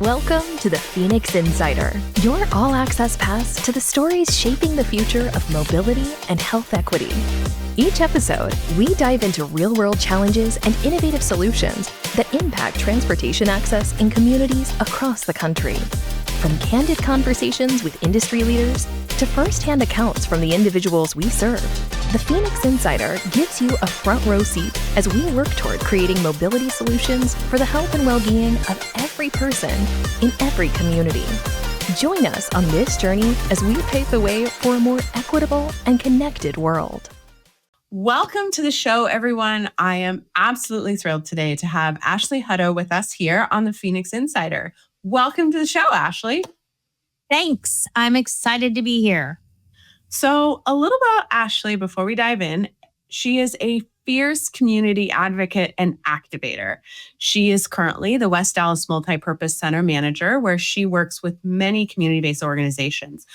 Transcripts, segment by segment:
Welcome to the Phoenix Insider, your all-access pass to the stories shaping the future of mobility and health equity. Each episode, we dive into real-world challenges and innovative solutions that impact transportation access in communities across the country. From candid conversations with industry leaders to first-hand accounts from the individuals we serve, the Phoenix Insider gives you a front-row seat as we work toward creating mobility solutions for the health and well-being of every person in every community. Join us on this journey as we pave the way for a more equitable and connected world. Welcome to the show, everyone. I am absolutely thrilled today to have Ashley Hutto with us here on the Phoenix Insider. Welcome to the show, Ashley. Thanks. I'm excited to be here. So a little about Ashley before we dive in. She is a fierce community advocate and activator. She is currently the West Dallas Multipurpose Center manager, where she works with many community-based organizations,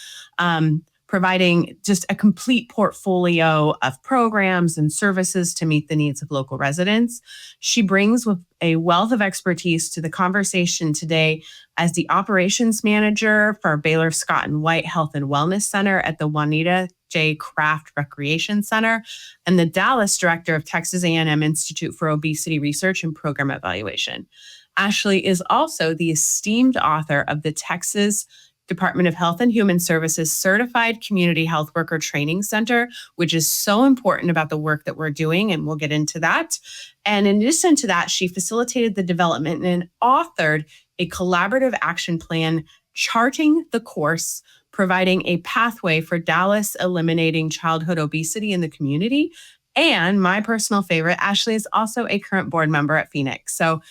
providing just a complete portfolio of programs and services to meet the needs of local residents. She brings with a wealth of expertise to the conversation today as the operations manager for Baylor Scott and White Health and Wellness Center at the Juanita J. Kraft Recreation Center and the Dallas director of Texas A&M Institute for Obesity Research and Program Evaluation. Ashley is also the esteemed author of the Texas Department of Health and Human Services Certified Community Health Worker Training Center, which is so important about the work that we're doing, and we'll get into that. And in addition to that, she facilitated the development and authored a collaborative action plan charting the course, providing a pathway for Dallas eliminating childhood obesity in the community. And my personal favorite, Ashley is also a current board member at Phoenix. So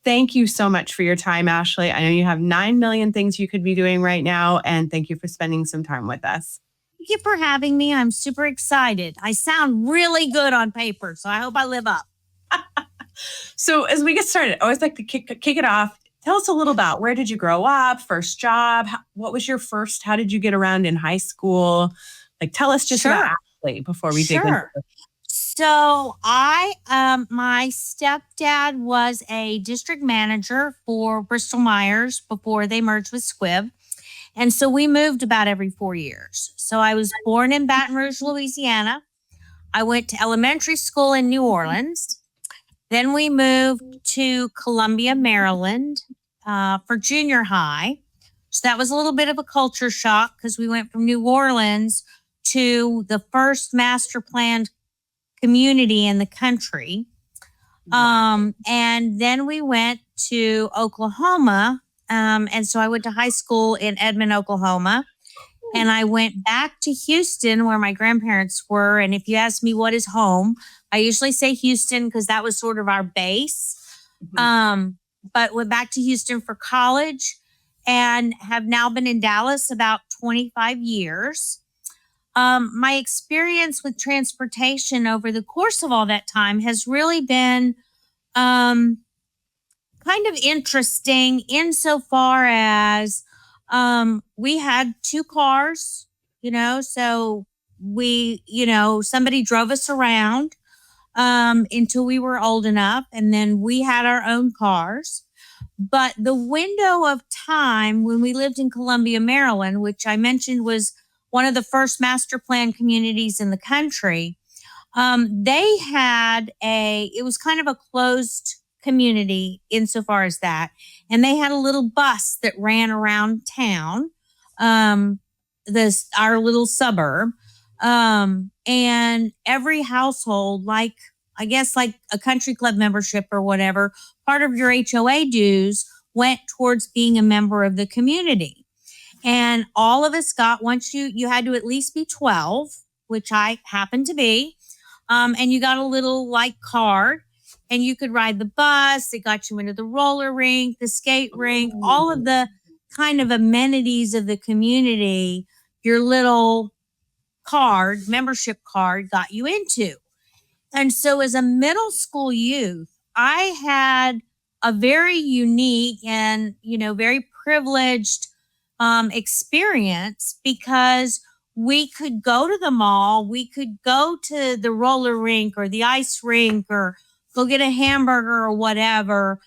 thank you so much for your time, Ashley. I know you have 9 million things you could be doing right now, and thank you for spending some time with us. Thank you for having me. I'm super excited. I sound really good on paper, so I hope I live up. So as we get started, I always like to kick it off. Tell us a little about where did you grow up, first job? What was your first? How did you get around in high school? Like, tell us just about Ashley before we dig into this. So my stepdad was a district manager for Bristol Myers before they merged with Squibb. And so we moved about every 4 years. So I was born in Baton Rouge, Louisiana. I went to elementary school in New Orleans. Then we moved to Columbia, Maryland for junior high. So that was a little bit of a culture shock because we went from New Orleans to the first master planned community in the country. And then we went to Oklahoma. And so I went to high school in Edmond, Oklahoma. And I went back to Houston where my grandparents were. And if you ask me what is home, I usually say Houston because that was sort of our base. But went back to Houston for college and have now been in Dallas about 25 years. My experience with transportation over the course of all that time has really been kind of interesting insofar as we had 2 cars, so we, somebody drove us around until we were old enough, and then we had our own cars. But the window of time when we lived in Columbia, Maryland, which I mentioned was one of the first master plan communities in the country, they had it was kind of a closed community insofar as that. And they had a little bus that ran around town, our little suburb. And every household, like a country club membership or whatever, part of your HOA dues went towards being a member of the community. And all of us got, once you had to at least be 12, which I happened to be. And you got a little card and you could ride the bus. It got you into the roller rink, the skate rink, all of the kind of amenities of the community. Your little membership card got you into. And so as a middle school youth, I had a very unique and, very privileged experience because we could go to the mall, we could go to the roller rink or the ice rink or go get a hamburger or whatever.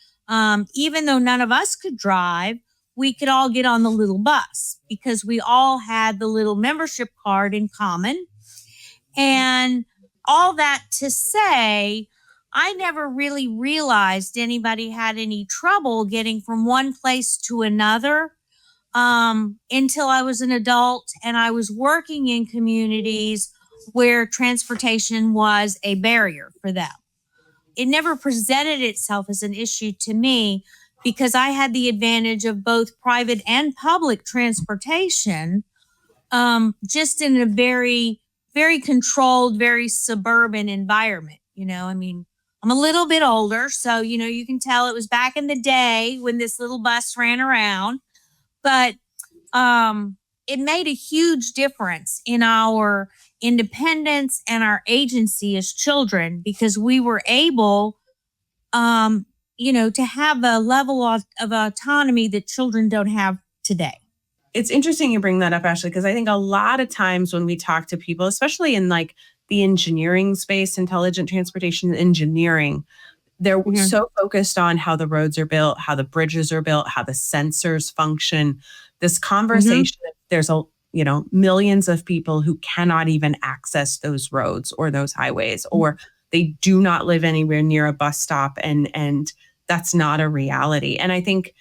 Even though none of us could drive, we could all get on the little bus because we all had the little membership card in common. And all that to say, I never really realized anybody had any trouble getting from one place to another until I was an adult and I was working in communities where transportation was a barrier for them. It never presented itself as an issue to me because I had the advantage of both private and public transportation, just in a very, very controlled, very suburban environment. I mean, I'm a little bit older, so, you can tell it was back in the day when this little bus ran around, but it made a huge difference in our independence and our agency as children because we were able, to have a level of autonomy that children don't have today. It's interesting you bring that up, Ashley, because I think a lot of times when we talk to people, especially in like the engineering space, intelligent transportation engineering, they're so focused on how the roads are built, how the bridges are built, how the sensors function. This conversation, there's millions of people who cannot even access those roads or those highways, or they do not live anywhere near a bus stop, and that's not a reality. And I think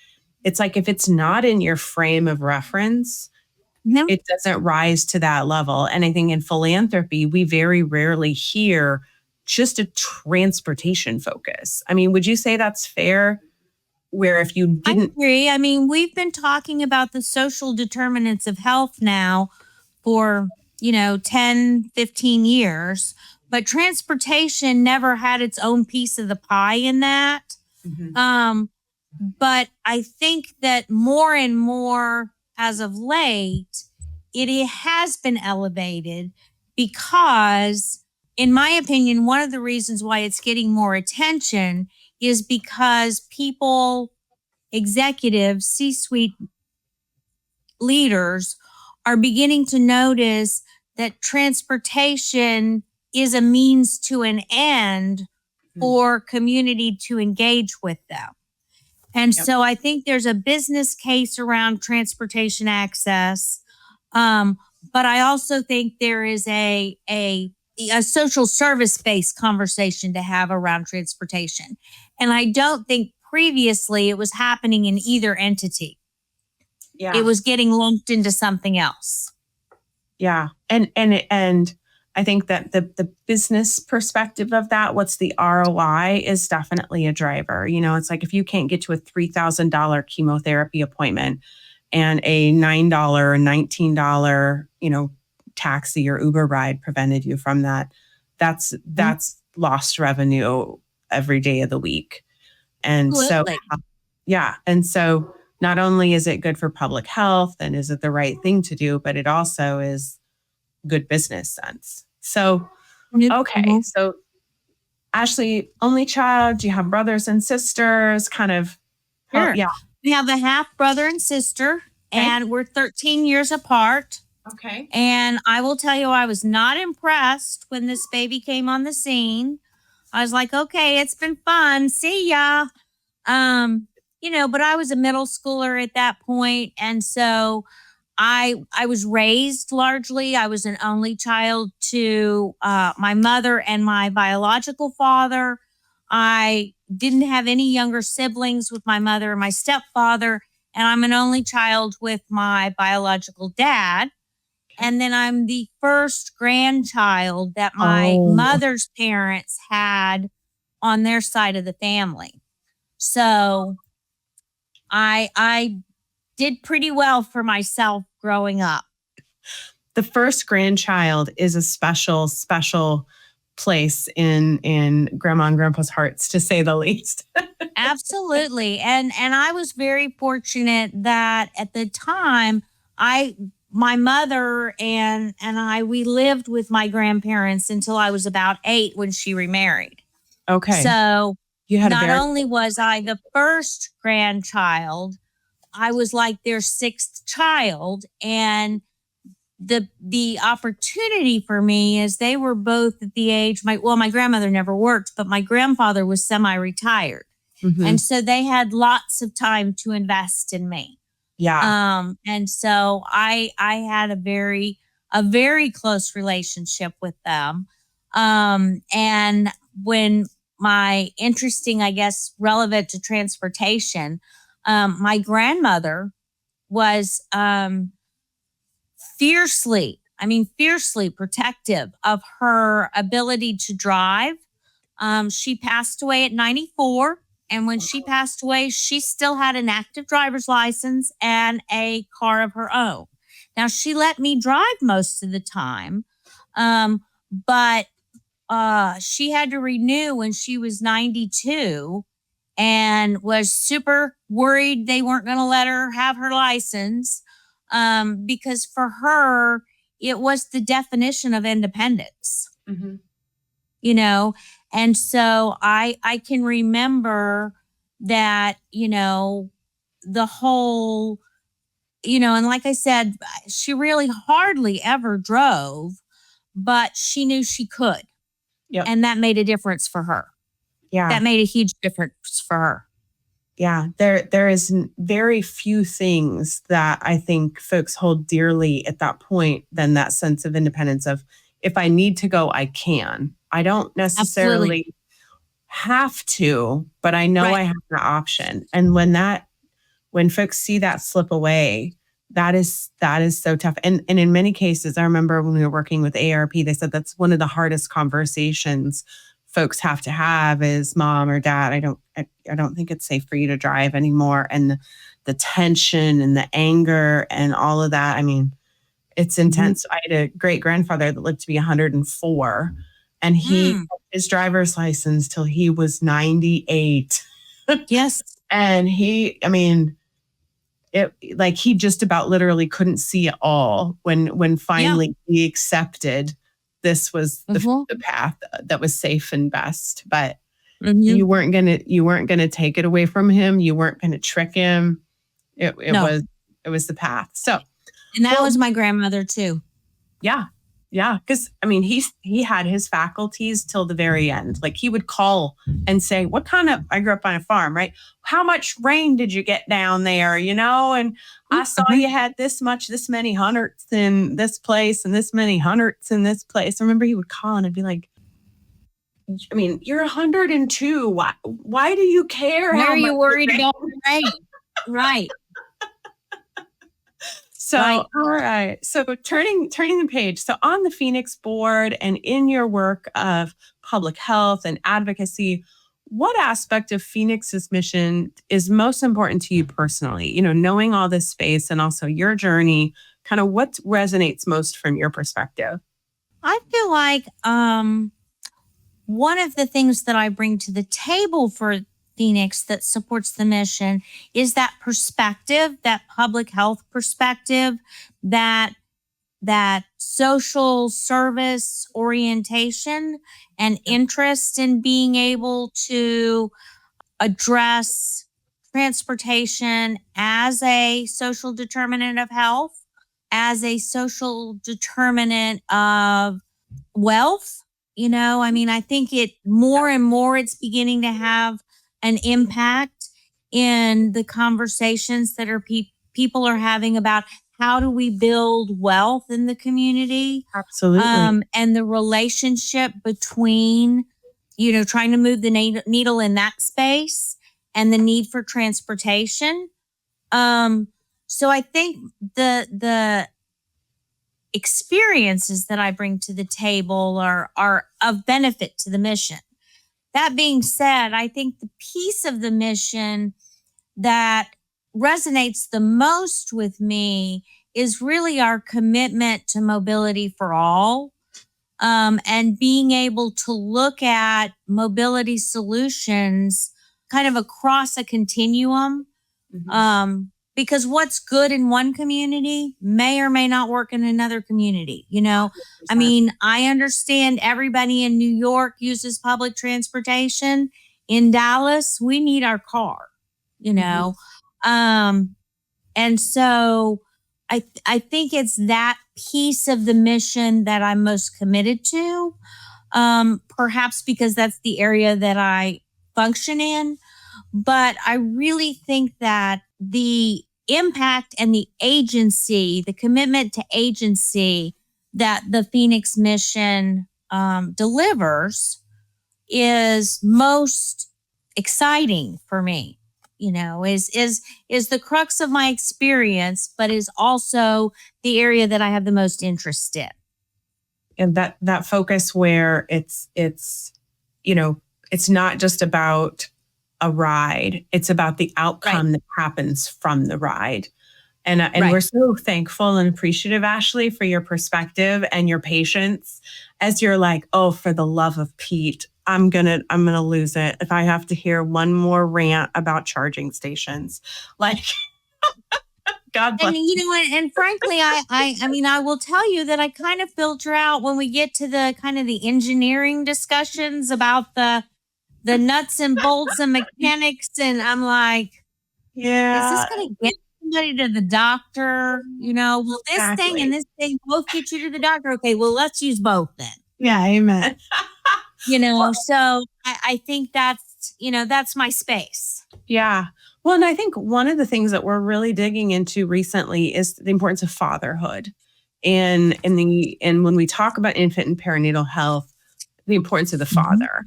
it's like if it's not in your frame of reference, it doesn't rise to that level. And I think in philanthropy, we very rarely hear just a transportation focus. I mean, would you say that's fair? Where if you didn't... I agree. I mean, we've been talking about the social determinants of health now for, 10, 15 years, but transportation never had its own piece of the pie in that. But I think that more and more as of late, it has been elevated because, in my opinion, one of the reasons why it's getting more attention is because people, executives, C-suite leaders are beginning to notice that transportation is a means to an end for community to engage with them. And so I think there's a business case around transportation access. But I also think there is a social service-based conversation to have around transportation. And I don't think previously it was happening in either entity. Yeah. It was getting lumped into something else. Yeah. And I think that the business perspective of that, what's the ROI, is definitely a driver. It's like if you can't get to a $3,000 chemotherapy appointment and a $9 or $19, taxi or Uber ride prevented you from that, that's lost revenue every day of the week. And Absolutely. And so not only is it good for public health and is it the right thing to do, but it also is good business sense. So, okay. So Ashley, only child, do you have brothers and sisters? Kind of. Sure. Yeah. We have a half brother and sister, and we're 13 years apart. Okay. And I will tell you, I was not impressed when this baby came on the scene. I was like, okay, it's been fun. See ya. But I was a middle schooler at that point. And so I was raised largely. I was an only child to my mother and my biological father. I didn't have any younger siblings with my mother and my stepfather. And I'm an only child with my biological dad. And then I'm the first grandchild that my mother's parents had on their side of the family. So I did pretty well for myself growing up. The first grandchild is a special place in Grandma and Grandpa's hearts, to say the least. Absolutely. And I was very fortunate that at the time my mother and I, we lived with my grandparents until I was about 8 when she remarried. Okay. So you had not only was I the first grandchild, I was like their 6th child. And the opportunity for me is they were both at the age, my grandmother never worked, but my grandfather was semi-retired. Mm-hmm. And so they had lots of time to invest in me. Yeah. And so I had a very close relationship with them. And when my interesting, I guess, relevant to transportation, my grandmother was fiercely protective of her ability to drive. She passed away at 94. And when she passed away, she still had an active driver's license and a car of her own. Now, she let me drive most of the time, but she had to renew when she was 92 and was super worried they weren't going to let her have her license, because for her, it was the definition of independence. Mm-hmm. You know, and so I can remember that, the whole, and like I said, she really hardly ever drove, but she knew she could, Yep. and that made a difference for her. Yeah. That made a huge difference for her. Yeah, there is very few things that I think folks hold dearly at that point than that sense of independence of, if I need to go, I can. I don't Absolutely. necessarily have to, but I know Right. I have the option. And when folks see that slip away, that is so tough. And in many cases, I remember when we were working with AARP, they said that's one of the hardest conversations folks have to have is, mom or dad, I don't think it's safe for you to drive anymore. And the tension and the anger and all of that. I mean, it's intense. I had a great grandfather that lived to be 104, and he got his driver's license till he was 98. Yes. And he just about literally couldn't see it all when finally he accepted this was the path that was safe and best. But you weren't gonna take it away from him. You weren't gonna trick him. It was the path. So, and that was my grandmother too. Yeah. Yeah. Because he had his faculties till the very end. Like, he would call and say, I grew up on a farm, right? How much rain did you get down there? And I saw you had this many hundredths in this place and this many hundredths in this place. I remember he would call and I'd be like, you're 102. Why do you care? Why how are you much worried rain? about rain? Right. So, all right. So turning the page. So on the Phoenix board and in your work of public health and advocacy, what aspect of Phoenix's mission is most important to you personally? Knowing all this space and also your journey, kind of what resonates most from your perspective? I feel like one of the things that I bring to the table for Phoenix that supports the mission is that perspective, that public health perspective, that social service orientation and interest in being able to address transportation as a social determinant of health, as a social determinant of wealth. I think it more and more it's beginning to have an impact in the conversations that people are having about how do we build wealth in the community. Absolutely. And the relationship between, trying to move the needle in that space and the need for transportation. So I think the experiences that I bring to the table are of benefit to the mission. That being said, I think the piece of the mission that resonates the most with me is really our commitment to mobility for all, and being able to look at mobility solutions kind of across a continuum. Because what's good in one community may or may not work in another community. I understand everybody in New York uses public transportation. In Dallas, we need our car, and so I think it's that piece of the mission that I'm most committed to, perhaps because that's the area that I function in. But I really think that the impact and the agency, the commitment to agency that the Phoenix mission delivers is most exciting for me. Is the crux of my experience, but is also the area that I have the most interest in. And that focus where it's not just about a ride, it's about the outcome that happens from the ride. And we're so thankful and appreciative, Ashley, for your perspective and your patience as you're like, oh, for the love of Pete, I'm gonna lose it if I have to hear one more rant about charging stations. Like, God bless. And and frankly, I will tell you that I kind of filter out when we get to the kind of the engineering discussions about the nuts and bolts and mechanics, and I'm like, is this going to get somebody to the doctor? Will this thing and this thing both get you to the doctor? Okay, well, let's use both then. Yeah, amen. So I think that's my space. Yeah. Well, and I think one of the things that we're really digging into recently is the importance of fatherhood. And when we talk about infant and perinatal health, the importance of the father.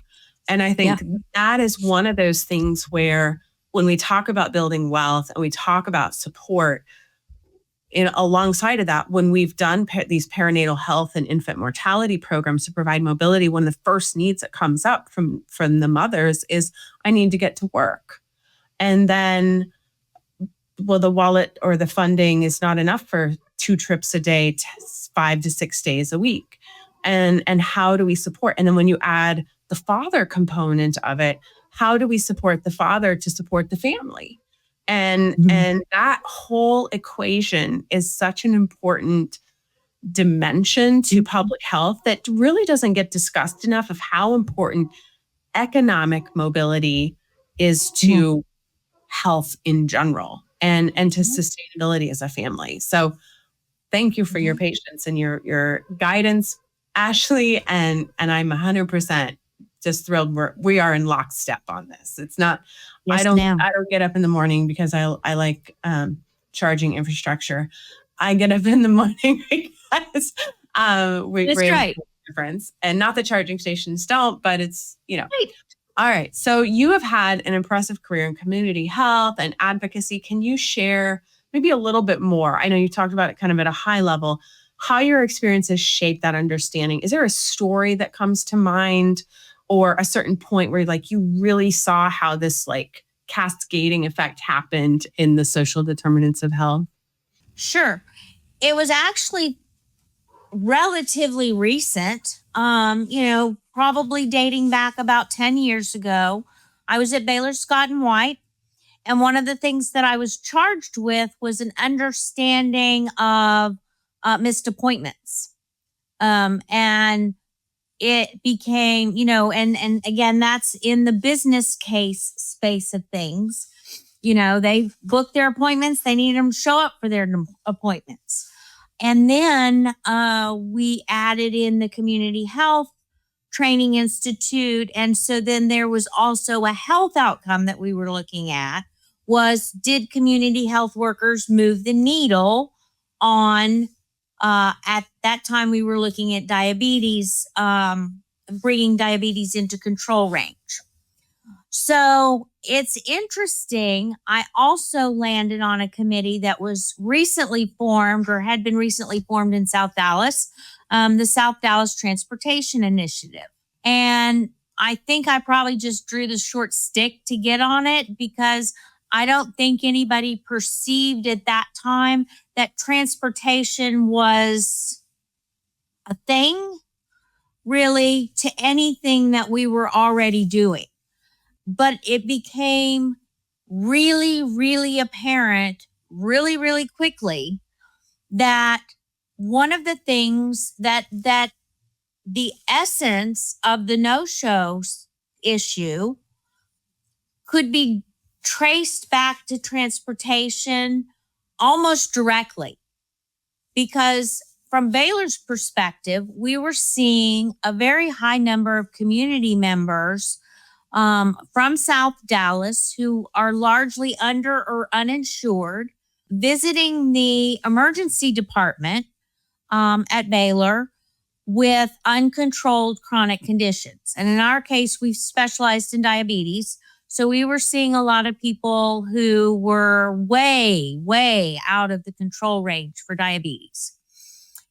And I think that is one of those things where when we talk about building wealth and we talk about support, alongside of that, when we've done these perinatal health and infant mortality programs to provide mobility, one of the first needs that comes up from the mothers is, I need to get to work. And then, well, the wallet or the funding is not enough for 2 trips a day, 5 to 6 days a week. And how do we support? And then when you add the father component of it, how do we support the father to support the family? And that whole equation is such an important dimension to public health that really doesn't get discussed enough, of how important economic mobility is to health in general and to sustainability as a family. So thank you for your patience and your guidance, Ashley. And I'm 100% just thrilled we are in lockstep on this. It's not, I don't get up in the morning because I like charging infrastructure. I get up in the morning because we're right. Difference. And not that charging stations don't, but it's, Right. All right. So you have had an impressive career in community health and advocacy. Can you share maybe a little bit more? I know you talked about it kind of at a high level, how your experiences shape that understanding. Is there a story that comes to mind or a certain point where you really saw how this cascading effect happened in the social determinants of health? Sure. It was actually relatively recent, probably dating back about 10 years ago. I was at Baylor Scott and White, and one of the things that I was charged with was an understanding of missed appointments. And it became, and again, that's in the business case space of things. They've booked their appointments. They need them to show up for their appointments. And then we added in the Community Health Training Institute. And so then there was also a health outcome that we were looking at was, did community health workers move the needle on, at that time we were looking at diabetes, bringing diabetes into control range. So it's interesting. I also landed on a committee that was recently formed or had been recently formed in South Dallas, the South Dallas Transportation Initiative. And I think I probably just drew the short stick to get on it because I don't think anybody perceived at that time that transportation was a thing really to anything that we were already doing. But it became really, really apparent really, really quickly that one of the things that the essence of the no-shows issue could be traced back to transportation almost directly. Because from Baylor's perspective, we were seeing a very high number of community members from South Dallas who are largely under or uninsured, visiting the emergency department at Baylor with uncontrolled chronic conditions. And in our case, we specialized in diabetes. So we were seeing a lot of people who were way, way out of the control range for diabetes,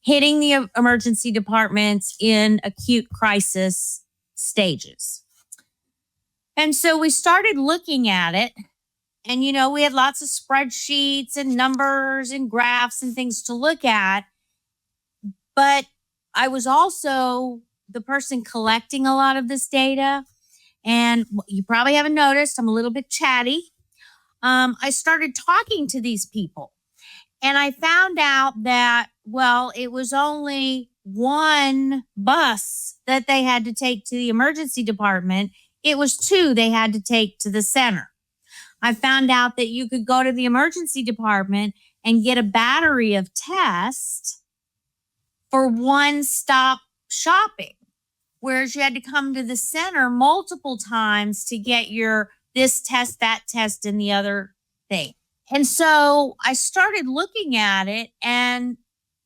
hitting the emergency departments in acute crisis stages. And so we started looking at it. And, we had lots of spreadsheets and numbers and graphs and things to look at. But I was also the person collecting a lot of this data. And you probably haven't noticed, I'm a little bit chatty. I started talking to these people. And I found out that, it was only one bus that they had to take to the emergency department. It was two they had to take to the center. I found out that you could go to the emergency department and get a battery of tests for one-stop shopping, whereas you had to come to the center multiple times to get your this test, that test, and the other thing. And so I started looking at it, and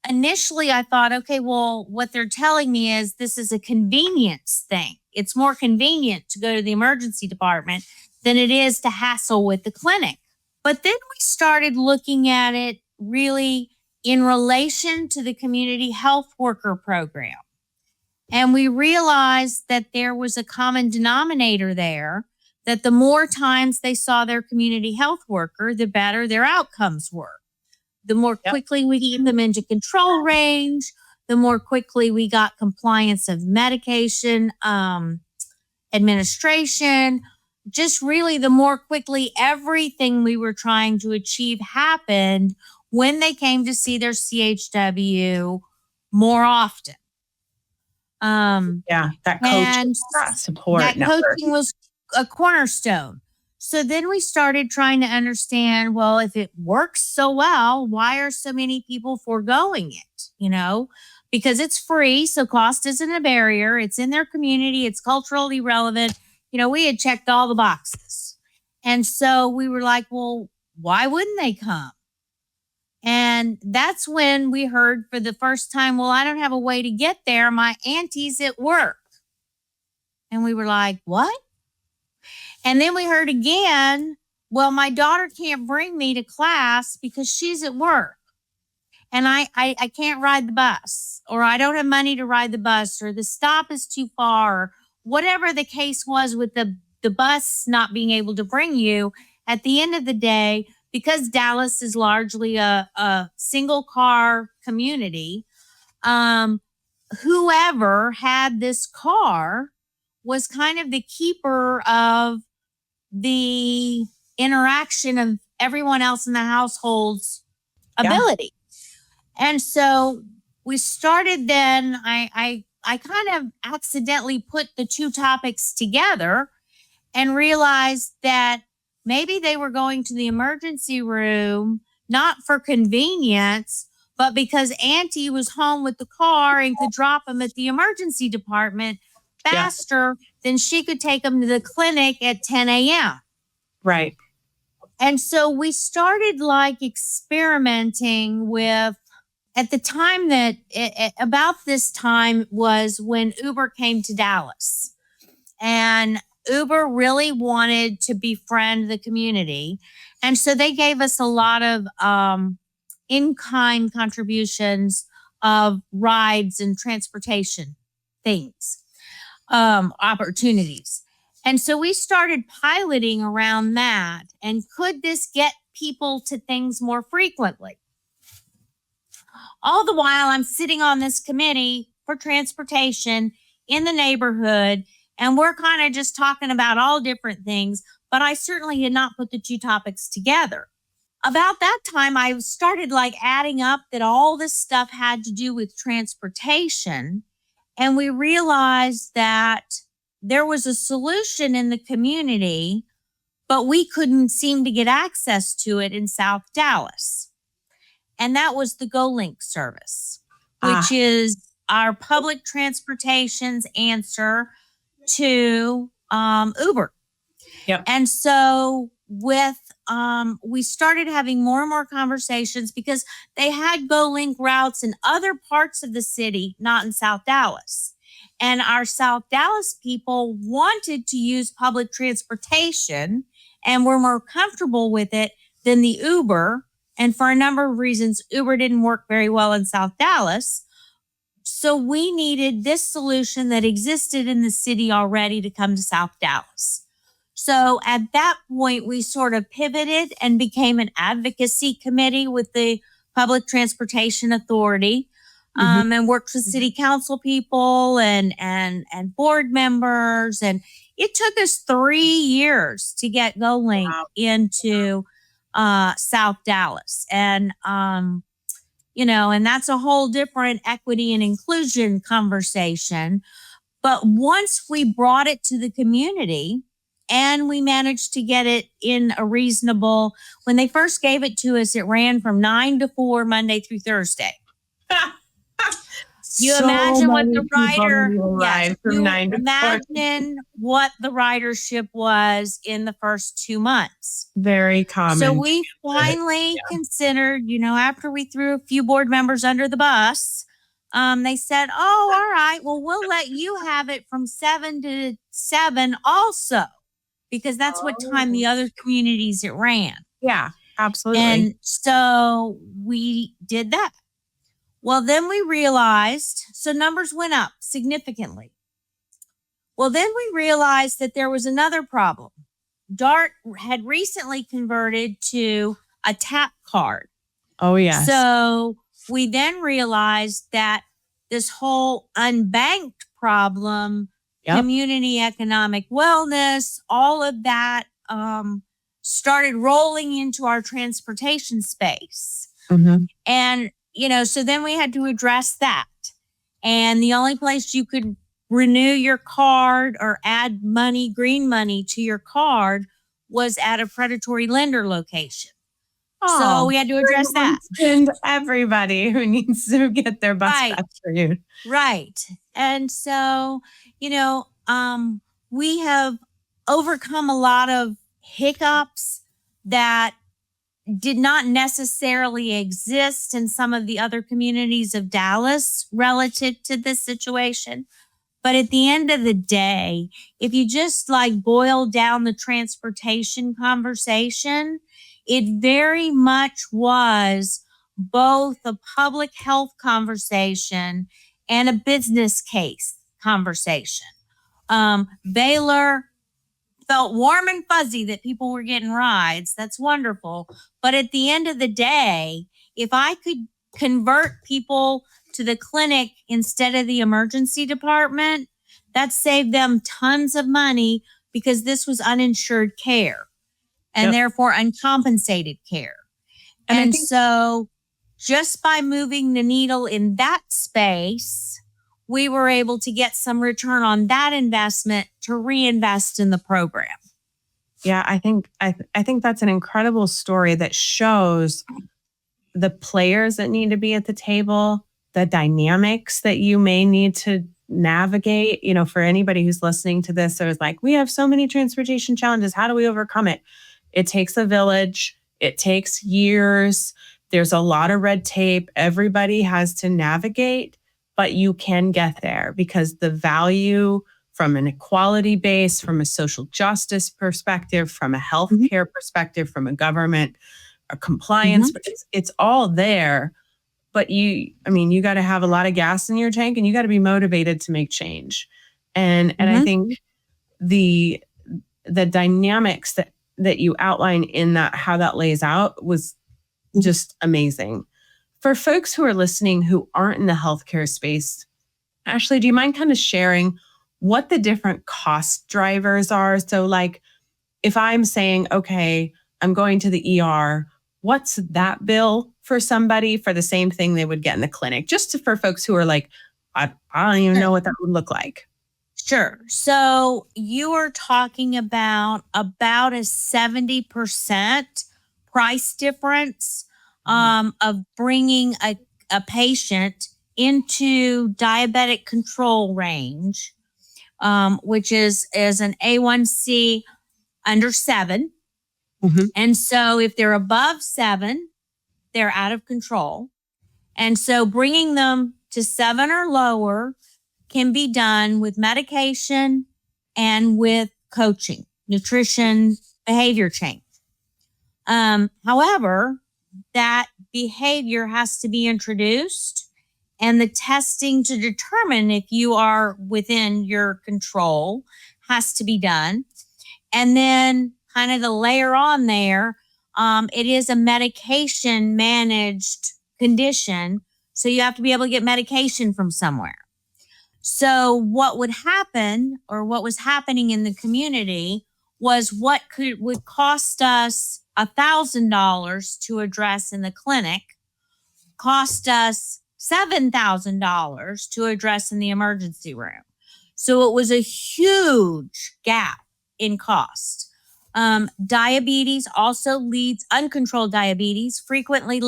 initially I thought, okay, well, what they're telling me is this is a convenience thing. It's more convenient to go to the emergency department than it is to hassle with the clinic. But then we started looking at it really in relation to the community health worker program. And we realized that there was a common denominator there, that the more times they saw their community health worker, the better their outcomes were. The more quickly we get them into control range, the more quickly we got compliance of medication, administration, just really the more quickly everything we were trying to achieve happened when they came to see their CHW more often. That coaching support that network. coaching was a cornerstone. So then we started trying to understand, well, if it works so well, why are so many people foregoing it? Because it's free, so cost isn't a barrier. It's in their community. It's culturally relevant. We had checked all the boxes. And so we were like, well, why wouldn't they come? And that's when we heard for the first time, well, I don't have a way to get there. My auntie's at work. And we were like, what? And then we heard again, well, my daughter can't bring me to class because she's at work. And I can't ride the bus, or I don't have money to ride the bus, or the stop is too far, or whatever the case was with the bus not being able to bring you. At the end of the day, because Dallas is largely a single car community, whoever had this car was kind of the keeper of the interaction of everyone else in the household's ability. And so we started then, I kind of accidentally put the two topics together and realized that maybe they were going to the emergency room, not for convenience, but because Auntie was home with the car and could drop them at the emergency department faster than she could take them to the clinic at 10 a.m. Right. And so we started experimenting with, at the time that about this time was when Uber came to Dallas, and Uber really wanted to befriend the community. And so they gave us a lot of in-kind contributions of rides and transportation things, opportunities. And so we started piloting around that. And could this get people to things more frequently? All the while I'm sitting on this committee for transportation in the neighborhood, and we're kind of just talking about all different things, but I certainly had not put the two topics together. About that time, I started adding up that all this stuff had to do with transportation, and we realized that there was a solution in the community, but we couldn't seem to get access to it in South Dallas. And that was the GoLink service, which is our public transportation's answer to Uber. Yep. And so with we started having more and more conversations because they had GoLink routes in other parts of the city, not in South Dallas. And our South Dallas people wanted to use public transportation and were more comfortable with it than the Uber. And for a number of reasons, Uber didn't work very well in South Dallas. So we needed this solution that existed in the city already to come to South Dallas. So at that point, we sort of pivoted and became an advocacy committee with the Public Transportation Authority, and worked with city council people and board members. And it took us 3 years to get GoLink into South Dallas. And and that's a whole different equity and inclusion conversation. But once we brought it to the community and we managed to get it in a reasonable, when they first gave it to us, it ran from 9 to 4, Monday through Thursday. You imagine what the what the ridership was in the first 2 months. Very common. So we finally considered, after we threw a few board members under the bus, they said, "Oh, all right, well, we'll let you have it from 7 to 7 also, because that's what time the other communities it ran." Yeah, absolutely. And so we did that. Well, then we realized, so numbers went up significantly. Well, then we realized that there was another problem. DART had recently converted to a tap card. Oh, yes. So we then realized that this whole unbanked problem, community economic wellness, all of that started rolling into our transportation space. And so then we had to address that. And the only place you could renew your card or add money, green money to your card was at a predatory lender location. So we had to address that. And everybody who needs to get their bus pass renewed. Right. And so, we have overcome a lot of hiccups that did not necessarily exist in some of the other communities of Dallas relative to this situation. But at the end of the day, if you just boil down the transportation conversation, it very much was both a public health conversation and a business case conversation. Baylor felt warm and fuzzy that people were getting rides. That's wonderful. But at the end of the day, if I could convert people to the clinic instead of the emergency department, that saved them tons of money because this was uninsured care and therefore uncompensated care. And so just by moving the needle in that space, we were able to get some return on that investment to reinvest in the program. Yeah, I think that's an incredible story that shows the players that need to be at the table, the dynamics that you may need to navigate. For anybody who's listening to this, there's we have so many transportation challenges. How do we overcome it? It takes a village. It takes years. There's a lot of red tape. Everybody has to navigate. But you can get there because the value from an equality base, from a social justice perspective, from a healthcare perspective, from a government, a compliance, it's all there. But you got to have a lot of gas in your tank and you got to be motivated to make change. And I think the dynamics that you outline in that, how that lays out was just amazing. For folks who are listening who aren't in the healthcare space, Ashley, do you mind kind of sharing what the different cost drivers are? So if I'm saying, okay, I'm going to the ER, what's that bill for somebody for the same thing they would get in the clinic? Just for folks who are I don't even know what that would look like. Sure. So you are talking about a 70% price difference of bringing a patient into diabetic control range, which is an A1C under 7. And so if they're above 7, they're out of control. And so bringing them to 7 or lower can be done with medication and with coaching, nutrition, behavior change. However, that behavior has to be introduced, and the testing to determine if you are within your control has to be done. And then kind of the layer on there, it is a medication managed condition. So you have to be able to get medication from somewhere. So what would happen, or what was happening in the community, was what would cost us $1,000 to address in the clinic, cost us $7,000 to address in the emergency room. So it was a huge gap in cost. Diabetes also leads, uncontrolled diabetes frequently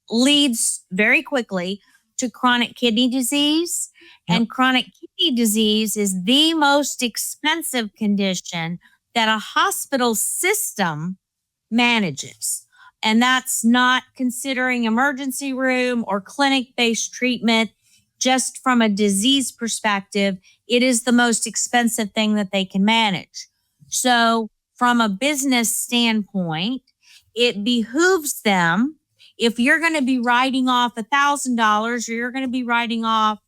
leads very quickly to chronic kidney disease. Yep. And chronic kidney disease is the most expensive condition that a hospital system manages. And that's not considering emergency room or clinic-based treatment. Just from a disease perspective, it is the most expensive thing that they can manage. So from a business standpoint, it behooves them, if you're going to be writing off $1,000, or you're going to be writing off,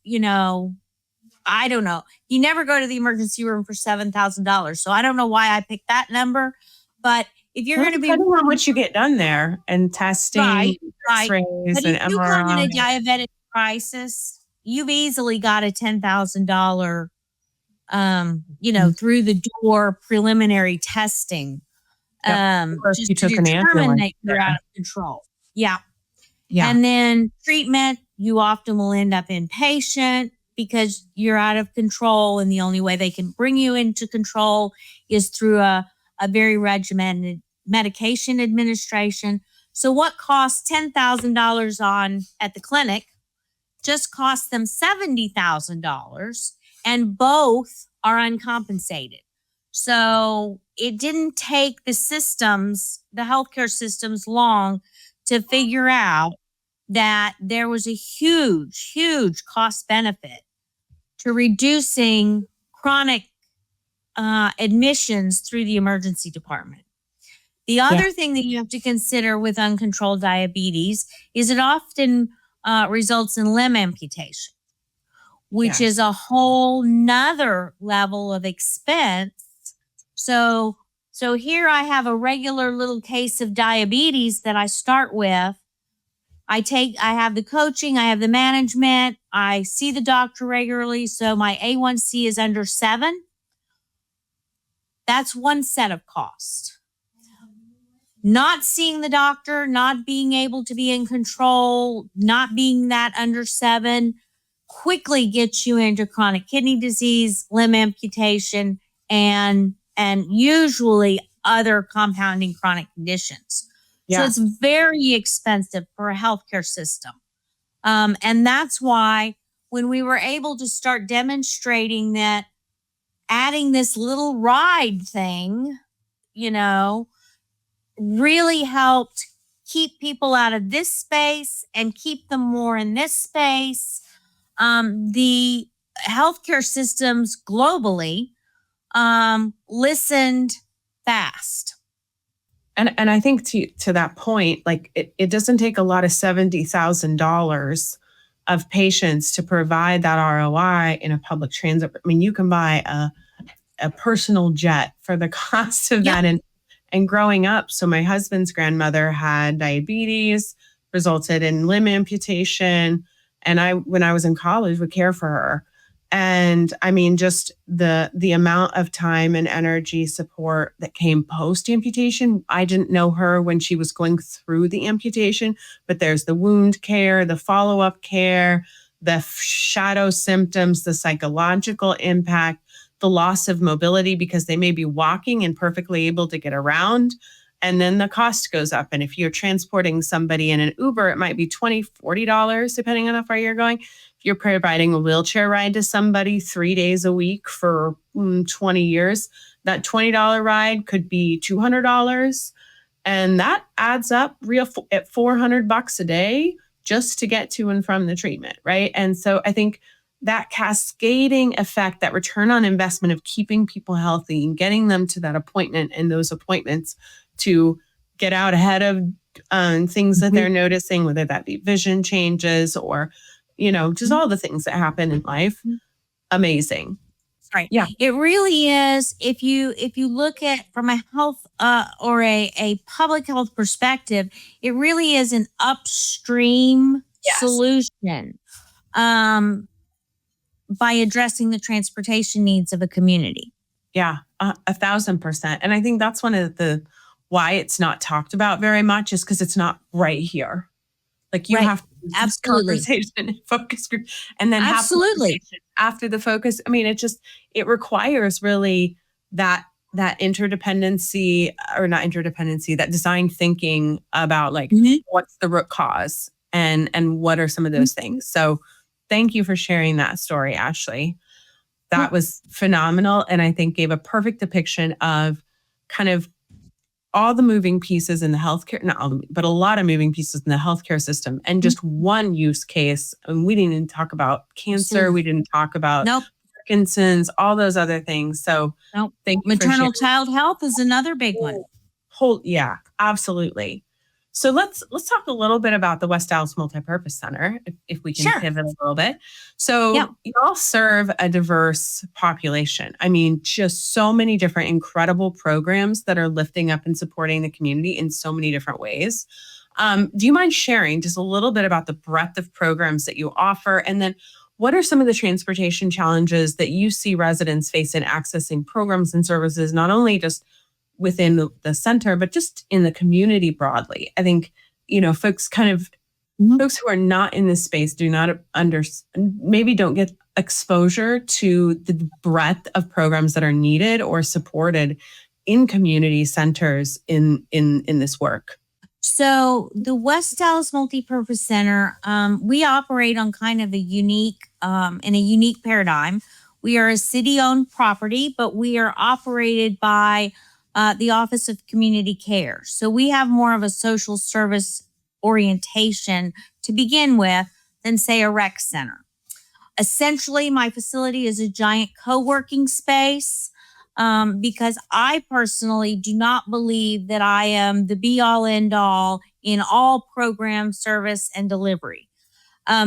I don't know. You never go to the emergency room for $7,000. So I don't know why I picked that number, but if you're going to be, depending on what you get done there and testing, right. X-rays, but and if you MRI. come in a diabetic crisis, you've easily got a $10,000, through the door preliminary testing, just to determine that you're out of control. Yeah. And then treatment, you often will end up inpatient because you're out of control. And the only way they can bring you into control is through a very regimented medication administration. So what costs $10,000 at the clinic just costs them $70,000, and both are uncompensated. So it didn't take the healthcare systems long to figure out that there was a huge, huge cost benefit to reducing chronic admissions through the emergency department. The other thing that you have to consider with uncontrolled diabetes is it often results in limb amputation, which is a whole nother level of expense. So here I have a regular little case of diabetes that I start with. I have the coaching, I have the management, I see the doctor regularly. So my A1C is under 7. That's one set of costs. Not seeing the doctor, not being able to be in control, not being that under 7 quickly gets you into chronic kidney disease, limb amputation, and usually other compounding chronic conditions. So it's very expensive for a healthcare system. And that's why when we were able to start demonstrating that adding this little ride thing, really helped keep people out of this space and keep them more in this space. The healthcare systems globally listened fast. And I think to that point, like it doesn't take a lot of $70,000 of patients to provide that ROI in a public transit. I mean, you can buy a personal jet for the cost of that. And growing up, so my husband's grandmother had diabetes, resulted in limb amputation. And when I was in college, would care for her. And I mean, just the amount of time and energy support that came post amputation. I didn't know her when she was going through the amputation, but there's the wound care, the follow-up care, the shadow symptoms, the psychological impact, the loss of mobility because they may be walking and perfectly able to get around. And then the cost goes up. And if you're transporting somebody in an Uber, it might be $20, $40, depending on how far you're going. If you're providing a wheelchair ride to somebody 3 days a week for 20 years, that $20 ride could be $200. And that adds up real at $400 a day just to get to and from the treatment, right? And so I think that cascading effect, that return on investment of keeping people healthy and getting them to that appointment and those appointments to get out ahead of things that they're noticing, whether that be vision changes or, just all the things that happen in life. Amazing. Right. Yeah. It really is. If you look at from a health or a public health perspective, it really is an upstream solution by addressing the transportation needs of a community. Yeah, 1,000%. And I think that's one of the why it's not talked about very much is because it's not right here. Like you have to have this conversation and focus group and then have conversation after the focus. I mean, it requires really that interdependency or not interdependency, that design thinking about like what's the root cause and what are some of those things. So thank you for sharing that story, Ashley. That was phenomenal. And I think gave a perfect depiction of kind of all the moving pieces in the healthcare, not all, but a lot of moving pieces in the healthcare system, and just one use case. And we didn't even talk about cancer. We didn't talk about Parkinson's, all those other things. So thank you. Maternal child health is another big one. Yeah, absolutely. So let's talk a little bit about the West Dallas Multipurpose Center, if we can pivot a little bit. So you all serve a diverse population. I mean, just so many different incredible programs that are lifting up and supporting the community in so many different ways. Do you mind sharing just a little bit about the breadth of programs that you offer? And then what are some of the transportation challenges that you see residents face in accessing programs and services, not only just within the center, but just in the community broadly? I think, folks who are not in this space do not maybe don't get exposure to the breadth of programs that are needed or supported in community centers in this work. So the West Dallas Multipurpose Center, we operate on kind of in a unique paradigm. We are a city-owned property, but we are operated by the Office of Community Care. So we have more of a social service orientation to begin with than, say, a rec center. Essentially, my facility is a giant co-working space because I personally do not believe that I am the be-all, end-all in all program, service, and delivery.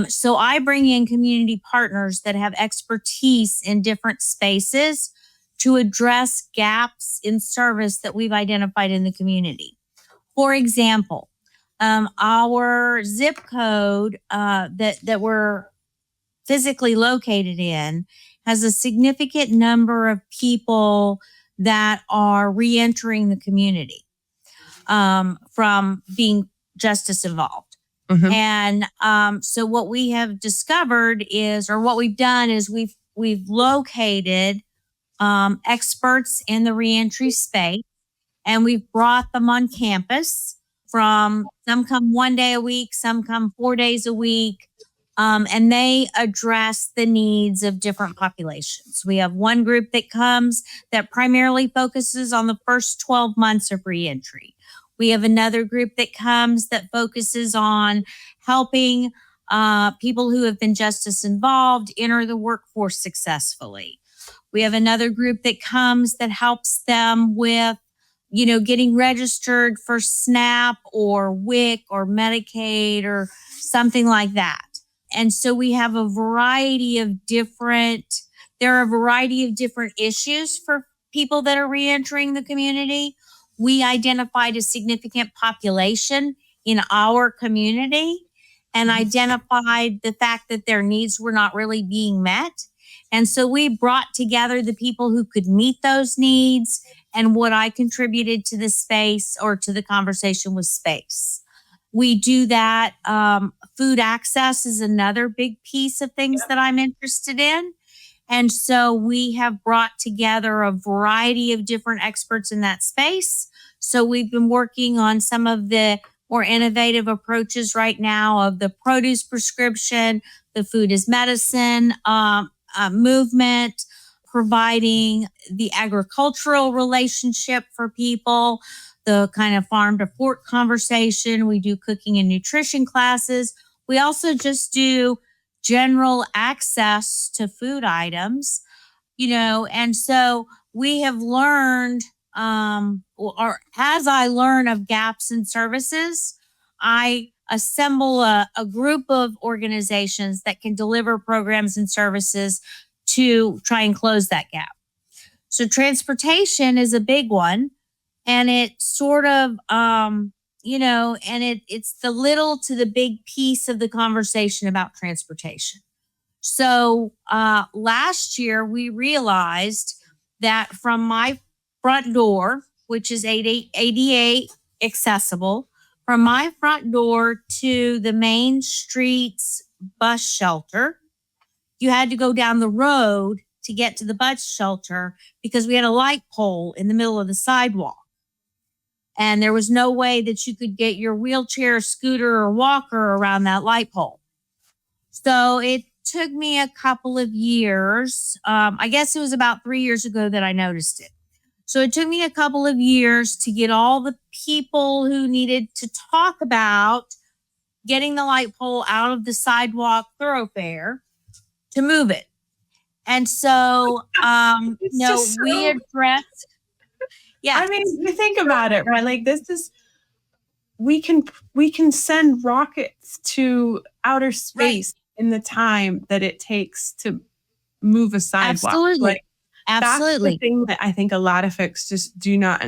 So I bring in community partners that have expertise in different spaces to address gaps in service that we've identified in the community. For example, our zip code that we're physically located in has a significant number of people that are reentering the community from being justice involved. And so what we have discovered is, or what we've done is we've located experts in the reentry space, and we've brought them on campus. Some come 1 day a week, some come 4 days a week, and they address the needs of different populations. We have one group that comes that primarily focuses on the first 12 months of reentry. We have another group that comes that focuses on helping people who have been justice involved enter the workforce successfully. We have another group that comes that helps them with, getting registered for SNAP or WIC or Medicaid or something like that. And so we have there are a variety of different issues for people that are reentering the community. We identified a significant population in our community and identified the fact that their needs were not really being met. And so we brought together the people who could meet those needs, and what I contributed to the space or to the conversation was space. We do that. Food access is another big piece of things that I'm interested in. And so we have brought together a variety of different experts in that space. So we've been working on some of the more innovative approaches right now of the produce prescription, the food as medicine movement, providing the agricultural relationship for people, the kind of farm to fork conversation. We do cooking and nutrition classes. We also just do general access to food items, and so we have learned, or as I learn of gaps in services, I assemble a group of organizations that can deliver programs and services to try and close that gap. So transportation is a big one, and it sort of, it's the little to the big piece of the conversation about transportation. So last year we realized that from my front door, which is ADA accessible, from my front door to the main street's bus shelter, you had to go down the road to get to the bus shelter because we had a light pole in the middle of the sidewalk. And there was no way that you could get your wheelchair, scooter, or walker around that light pole. So it took me a couple of years. I guess it was about 3 years ago that I noticed it. So it took me a couple of years to get all the people who needed to talk about getting the light pole out of the sidewalk thoroughfare to move it. And so, we addressed. Yeah. I mean, you think about it, right? Like we can send rockets to outer space in the time that it takes to move a sidewalk. Absolutely. Like, Absolutely. That's the thing that I think a lot of folks just do not,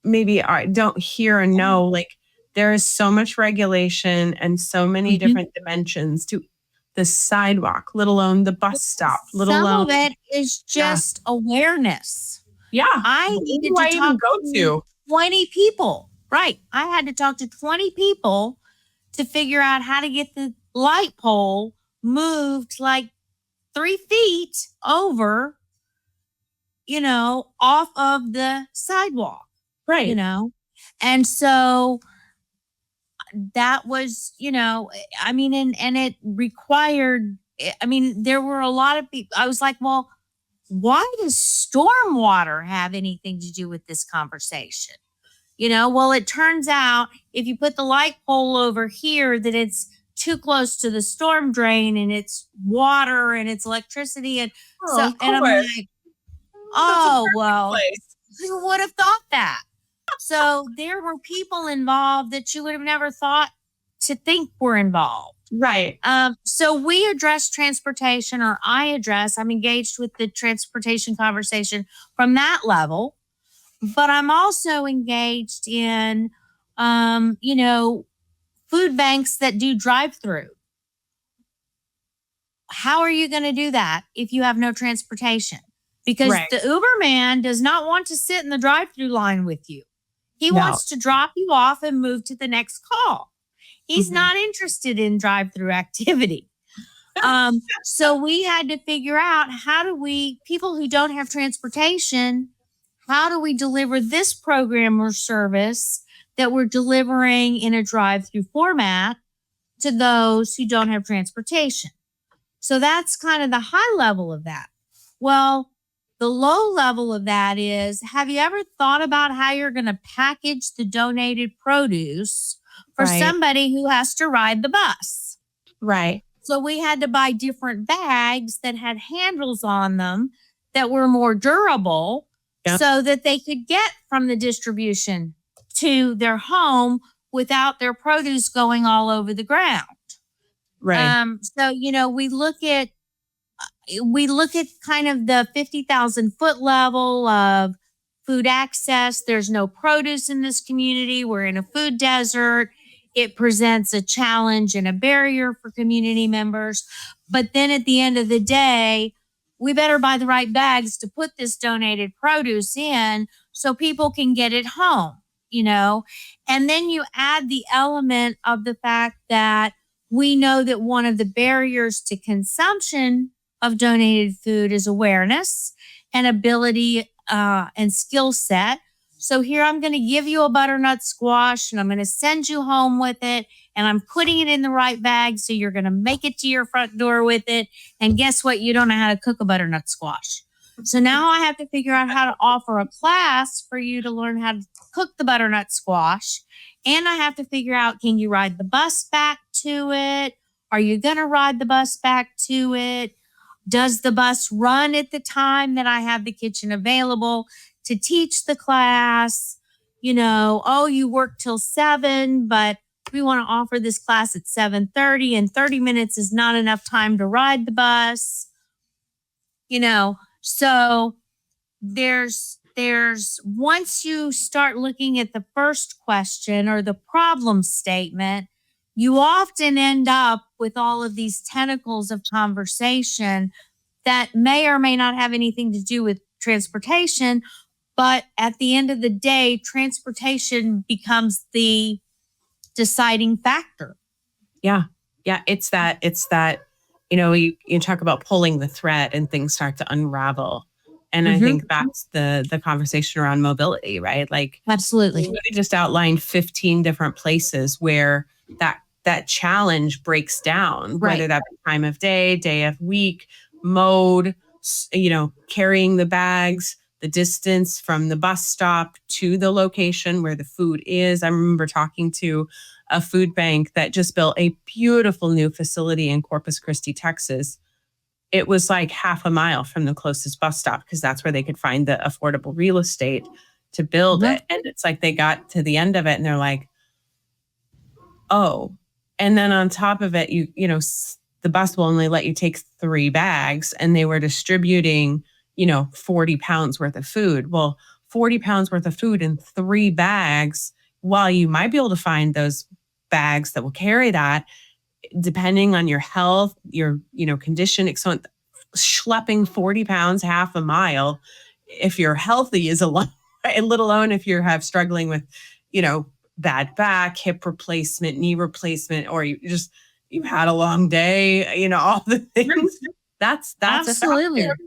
maybe don't hear and know. Like, there is so much regulation and so many different dimensions to the sidewalk, let alone the bus stop, Some of it is just awareness. Yeah. I needed to talk to 20 people. Right. I had to talk to 20 people to figure out how to get the light pole moved like 3 feet over, off of the sidewalk. Right. And so that was, and it required, there were a lot of people. I was like, well, why does stormwater have anything to do with this conversation? Well, it turns out if you put the light pole over here, that it's too close to the storm drain and it's water and it's electricity. And and I'm like, well, who would have thought that? So there were people involved that you would have never thought to think were involved. Right. So we address transportation, or I'm engaged with the transportation conversation from that level, but I'm also engaged in, food banks that do drive-through. How are you going to do that if you have no transportation? Because the Uber man does not want to sit in the drive-through line with you. He wants to drop you off and move to the next call. He's not interested in drive-through activity. So we had to figure out people who don't have transportation, how do we deliver this program or service that we're delivering in a drive-through format to those who don't have transportation? So that's kind of the high level of that. Well, the low level of that is, have you ever thought about how you're going to package the donated produce for somebody who has to ride the bus? Right. So we had to buy different bags that had handles on them that were more durable so that they could get from the distribution to their home without their produce going all over the ground. Right. So, we look at kind of the 50,000 foot level of food access. There's no produce in this community. We're in a food desert. It presents a challenge and a barrier for community members. But then at the end of the day, we better buy the right bags to put this donated produce in so people can get it home, And then you add the element of the fact that we know that one of the barriers to consumption of donated food is awareness and ability and skill set. So here I'm going to give you a butternut squash and I'm going to send you home with it, and I'm putting it in the right bag so you're going to make it to your front door with it. And guess what? You don't know how to cook a butternut squash. So now I have to figure out how to offer a class for you to learn how to cook the butternut squash. And I have to figure out, can you ride the bus back to it? Are you going to ride the bus back to it? Does the bus run at the time that I have the kitchen available to teach the class? Oh, you work till 7, but we want to offer this class at 7:30, and 30 minutes is not enough time to ride the bus. So there's once you start looking at the first question or the problem statement, you often end up with all of these tentacles of conversation that may or may not have anything to do with transportation. But at the end of the day, transportation becomes the deciding factor. Yeah. Yeah. It's that, you talk about pulling the thread and things start to unravel. And I think that's the conversation around mobility, right? Like, absolutely. You just outlined 15 different places where that challenge breaks down, Right. whether that be time of day of week, mode, carrying the bags, the distance from the bus stop to the location where the food is. I remember talking to a food bank that just built a beautiful new facility in Corpus Christi, Texas. It was like half a mile from the closest bus stop because that's where they could find the affordable real estate to build it. And it's like they got to the end of it and they're like, oh. And then on top of it, the bus will only let you take 3 bags, and they were distributing, 40 pounds worth of food. Well, 40 pounds worth of food in 3 bags, while you might be able to find those bags that will carry that, depending on your health, your, condition, so schlepping 40 pounds, half a mile, if you're healthy is a lot, let alone if you're struggling with, bad back, hip replacement, knee replacement, or you've had a long day, all the things. That's absolutely. A factor.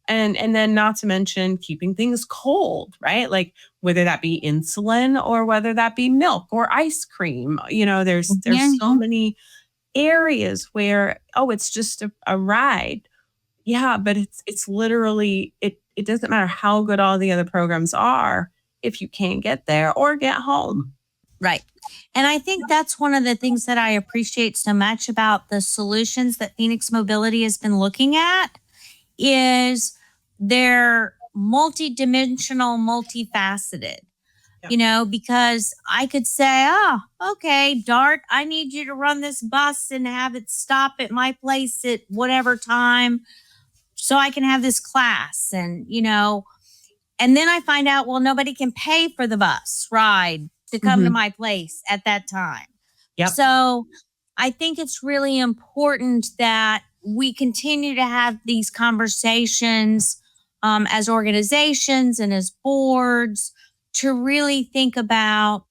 And then not to mention keeping things cold, right? Like whether that be insulin or whether that be milk or ice cream, there's so many areas where, it's just a ride. Yeah, but it's literally, it doesn't matter how good all the other programs are if you can't get there or get home. Right. And I think that's one of the things that I appreciate so much about the solutions that Phoenix Mobility has been looking at is they're multidimensional, multifaceted. Because I could say, oh, okay, Dart, I need you to run this bus and have it stop at my place at whatever time so I can have this class. And then I find out, well, nobody can pay for the bus ride to come to my place at that time. Yep. So I think it's really important that we continue to have these conversations as organizations and as boards to really think about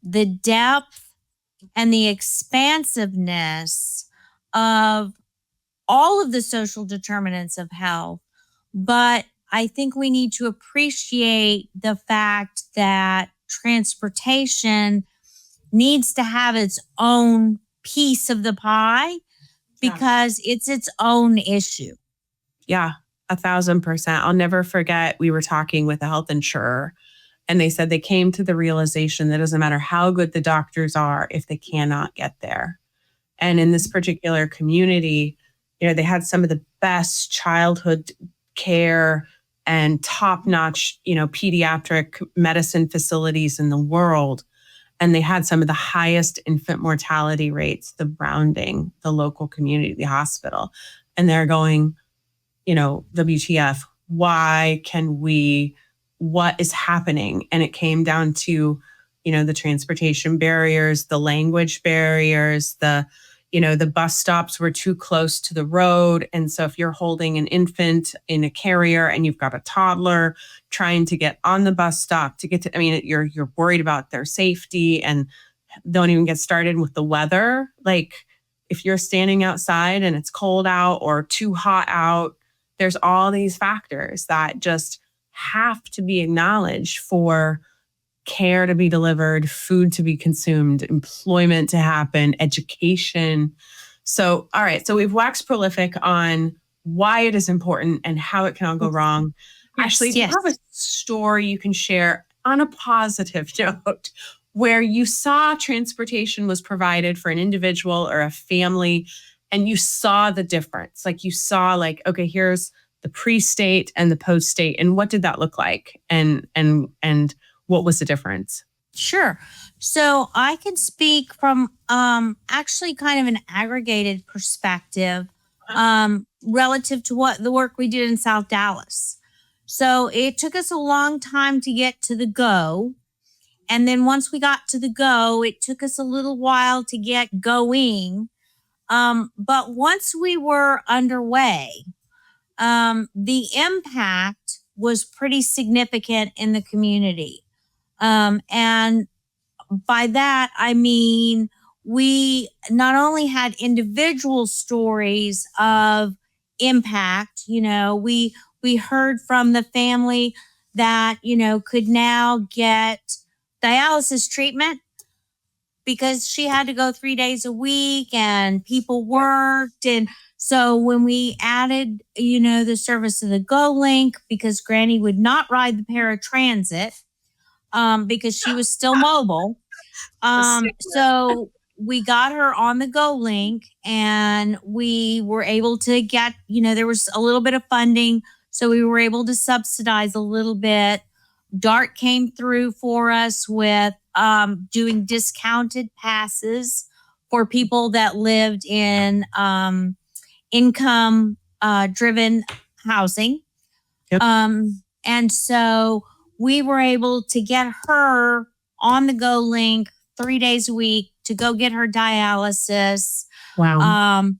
the depth and the expansiveness of all of the social determinants of health. But I think we need to appreciate the fact that transportation needs to have its own piece of the pie because it's its own issue. Yeah, 1,000%. I'll never forget, we were talking with a health insurer and they said they came to the realization that it doesn't matter how good the doctors are if they cannot get there. And in this particular community, they had some of the best childhood care and top-notch, pediatric medicine facilities in the world. And they had some of the highest infant mortality rates surrounding the local community, the hospital. And they're going, WTF, what is happening? And it came down to, the transportation barriers, the language barriers, the bus stops were too close to the road. And so if you're holding an infant in a carrier and you've got a toddler trying to get on the bus stop to get to, you're worried about their safety, and don't even get started with the weather. Like if you're standing outside and it's cold out or too hot out, there's all these factors that just have to be acknowledged for care to be delivered, food to be consumed, employment to happen, education. So, all right. So we've waxed prolific on why it is important and how it can all go wrong. Ashley, do you have a story you can share on a positive note where you saw transportation was provided for an individual or a family and you saw the difference? Like you saw like, okay, here's the pre-state and the post-state, and what did that look like? And what was the difference? Sure. So I can speak from actually kind of an aggregated perspective relative to what the work we did in South Dallas. So it took us a long time to get to the go. And then once we got to the go, it took us a little while to get going. But once we were underway, the impact was pretty significant in the community. And by that, I mean, we not only had individual stories of impact, we heard from the family that, could now get dialysis treatment because she had to go 3 days a week and people worked. And so when we added, the service of the Go Link, because Granny would not ride the paratransit, because she was still mobile. So we got her on the Go Link and we were able to get, there was a little bit of funding. So we were able to subsidize a little bit. DART came through for us with doing discounted passes for people that lived in income driven housing. Yep. And so we were able to get her on the Go Link 3 days a week to go get her dialysis. Wow.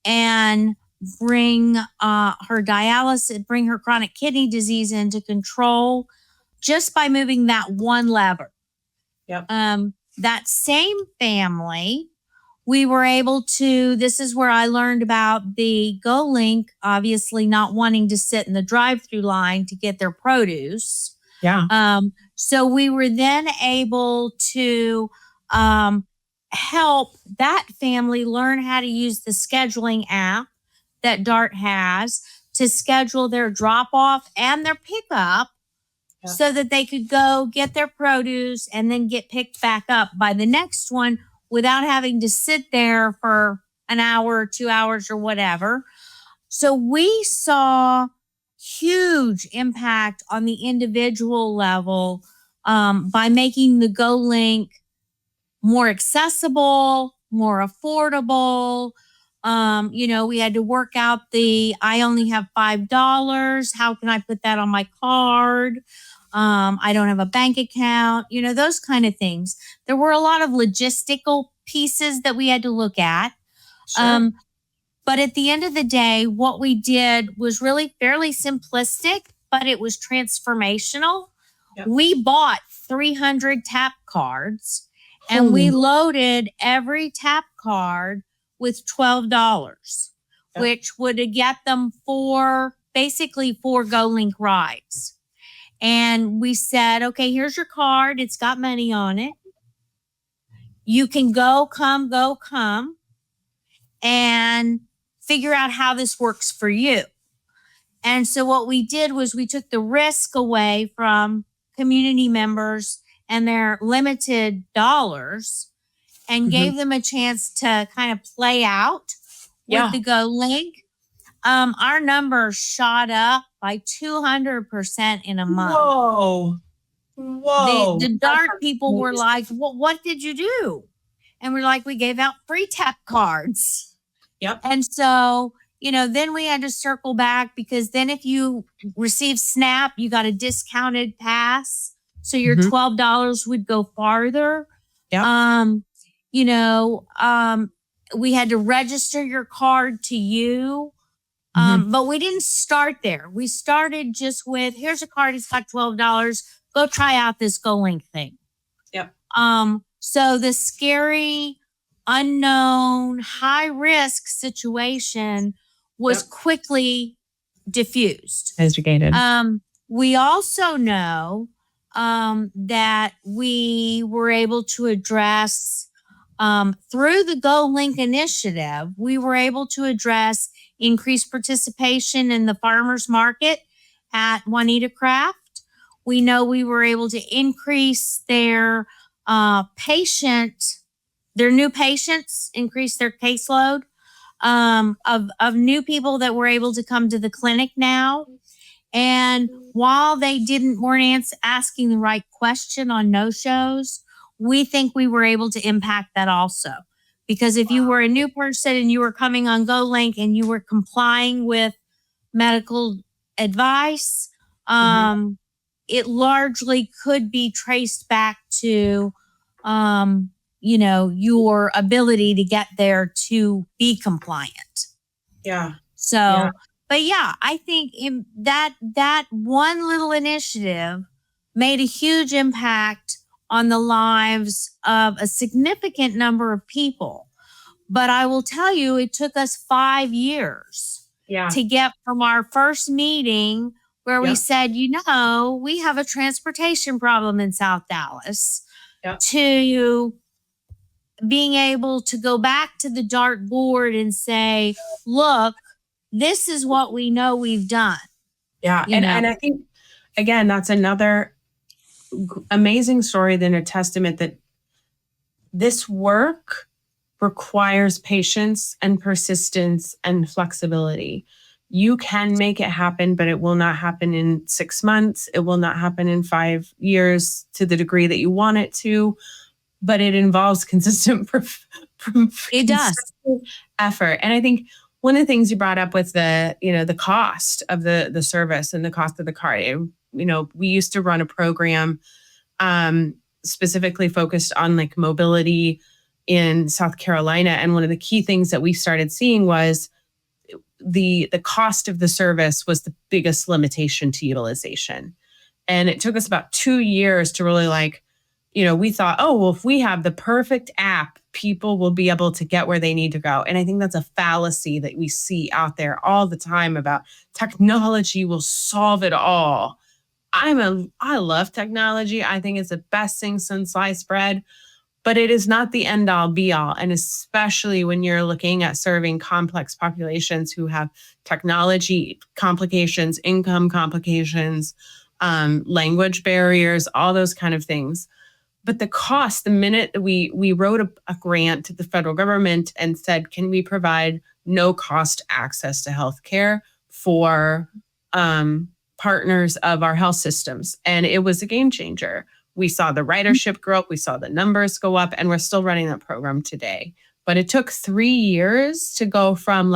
And bring bring her chronic kidney disease into control just by moving that one lever. Yep. That same family, we were able to, this is where I learned about the Go Link, obviously not wanting to sit in the drive-through line to get their produce. Yeah. So we were then able to help that family learn how to use the scheduling app that DART has to schedule their drop-off and their pickup so that they could go get their produce and then get picked back up by the next one without having to sit there for an hour or 2 hours or whatever. So we saw huge impact on the individual level by making the Go Link more accessible, more affordable. We had to work out I only have $5. How can I put that on my card? I don't have a bank account, those kind of things. There were a lot of logistical pieces that we had to look at. Sure. But at the end of the day, what we did was really fairly simplistic, but it was transformational. Yep. We bought 300 tap cards and we loaded every tap card with $12, which would get them basically four Go Link rides. And we said, okay, here's your card. It's got money on it. You can go, come, and figure out how this works for you. And so what we did was we took the risk away from community members and their limited dollars and gave them a chance to kind of play out with the Go Link. Our numbers shot up by 200% in a month. Whoa. The DART people were like, well, what did you do? And we're like, we gave out free tap cards. Yep. And so, then we had to circle back because then if you receive SNAP, you got a discounted pass. So your $12 would go farther. Yep. We had to register your card to you. But we didn't start there. We started just with, here's a card, it's got $12. Go try out this Go Link thing. Yep. So the scary, unknown, high risk situation was quickly diffused. Educated. We also know that we were able to address through the Go Link initiative, we were able to address increased participation in the farmers market at Juanita Craft. We know we were able to increase their new patients, increase their caseload of new people that were able to come to the clinic now. And while they weren't asking the right question on no-shows, we think we were able to impact that also. Because if you were a new person and you were coming on GoLink and you were complying with medical advice, it largely could be traced back to, your ability to get there to be compliant. Yeah. So, Yeah. But yeah, I think that one little initiative made a huge impact on the lives of a significant number of people. But I will tell you, it took us 5 years to get from our first meeting where we said, we have a transportation problem in South Dallas, to being able to go back to the dartboard and say, look, this is what we know we've done. Yeah. And I think, again, that's another amazing story, then a testament that this work requires patience and persistence and flexibility. You can make it happen, but it will not happen in 6 months. It will not happen in 5 years to the degree that you want it to, but it involves consistent it does effort. And I think one of the things you brought up was the cost of the service and the cost of the card. We used to run a program specifically focused on like mobility in South Carolina. And one of the key things that we started seeing was the cost of the service was the biggest limitation to utilization. And it took us about 2 years to really we thought, if we have the perfect app, people will be able to get where they need to go. And I think that's a fallacy that we see out there all the time about technology will solve it all. I love technology. I think it's the best thing since sliced bread, but it is not the end all be all. And especially when you're looking at serving complex populations who have technology complications, income complications, language barriers, all those kind of things. But the cost, the minute we wrote a grant to the federal government and said, can we provide no cost access to healthcare for partners of our health systems? And it was a game changer. We saw the ridership grow up, we saw the numbers go up, and we're still running that program today. But it took 3 years to go from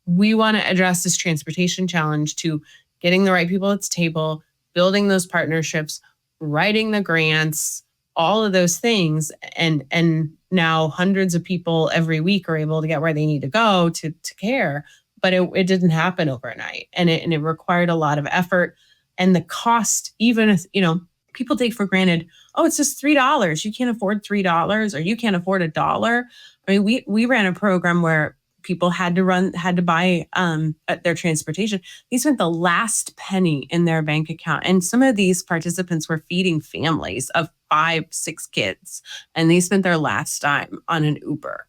we want to address this transportation challenge to getting the right people at the table, building those partnerships, writing the grants, all of those things. And now hundreds of people every week are able to get where they need to go to care. But it didn't happen overnight. And it required a lot of effort. And the cost, even if, people take for granted, it's just $3. You can't afford $3 or you can't afford $1. I mean, we ran a program where people had to buy their transportation. They spent the last penny in their bank account. And some of these participants were feeding families of 5-6 kids, and they spent their last dime on an Uber.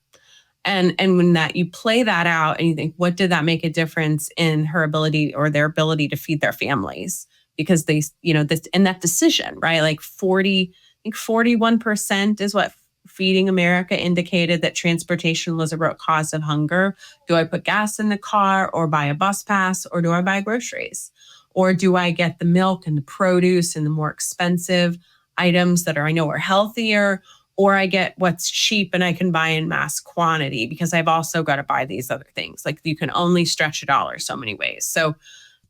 And when you play that out and you think, what did that make a difference in her ability or their ability to feed their families? Because they, in that decision, right? 41% is what Feeding America indicated that transportation was a root cause of hunger. Do I put gas in the car or buy a bus pass, or do I buy groceries? Or do I get the milk and the produce and the more expensive items that I know are healthier? Or I get what's cheap and I can buy in mass quantity because I've also got to buy these other things. You can only stretch $1 so many ways. So,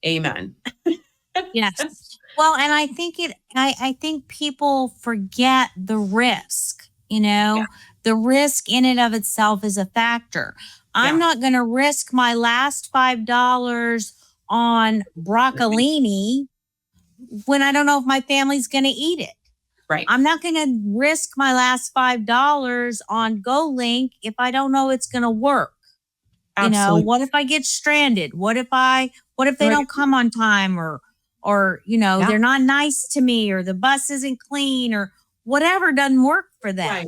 amen. Yes. Well, and I think people forget the risk. The risk in and of itself is a factor. I'm not going to risk my last $5 on broccolini when I don't know if my family's going to eat it. Right. I'm not going to risk my last $5 on GoLink if I don't know it's going to work. Absolutely. What if I get stranded? What if they don't come on time or they're not nice to me, or the bus isn't clean, or whatever doesn't work for them. Right.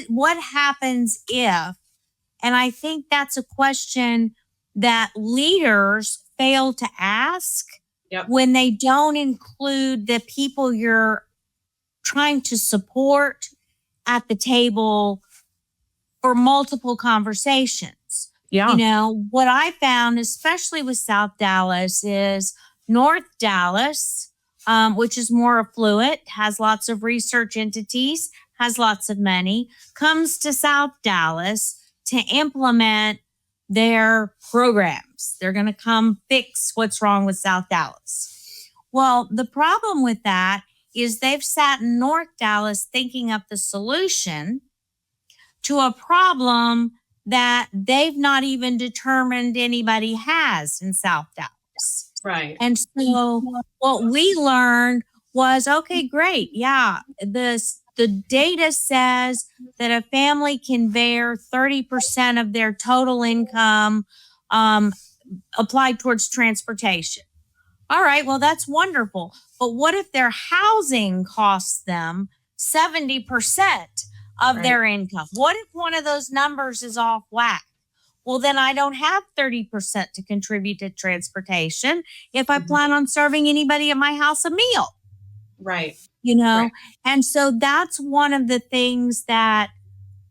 What happens if, and I think that's a question that leaders fail to ask when they don't include the people you're trying to support at the table for multiple conversations. Yeah. You know, what I found, especially with South Dallas, is North Dallas, which is more affluent, has lots of research entities, has lots of money, comes to South Dallas to implement their programs. They're going to come fix what's wrong with South Dallas. Well, the problem with that is they've sat in North Dallas thinking up the solution to a problem that they've not even determined anybody has in South Dallas. Right. And so what we learned was, okay, great. Yeah. The data says that a family can bear 30% of their total income applied towards transportation. All right, well, that's wonderful. But what if their housing costs them 70% of their income? What if one of those numbers is off whack? Well, then I don't have 30% to contribute to transportation if I plan on serving anybody at my house a meal. Right. You know, and so that's one of the things that,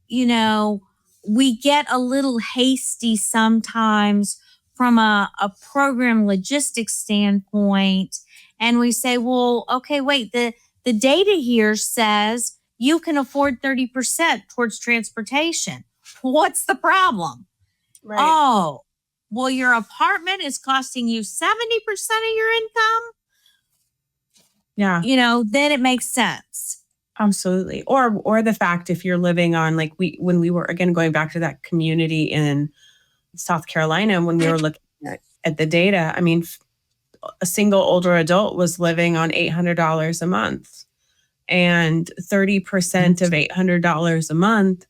you know, we get a little hasty sometimes from a program logistics standpoint. And we say, well, okay, wait, the data here says you can afford 30% towards transportation. What's the problem? Right. Oh, well, your apartment is costing you 70% of your income. Yeah. You know, then it makes sense. Absolutely. Or the fact if you're living on, like when we were, again, going back to that community in South Carolina, when we were looking at the data, I mean, a single older adult was living on $800 a month, and 30% of $800 a month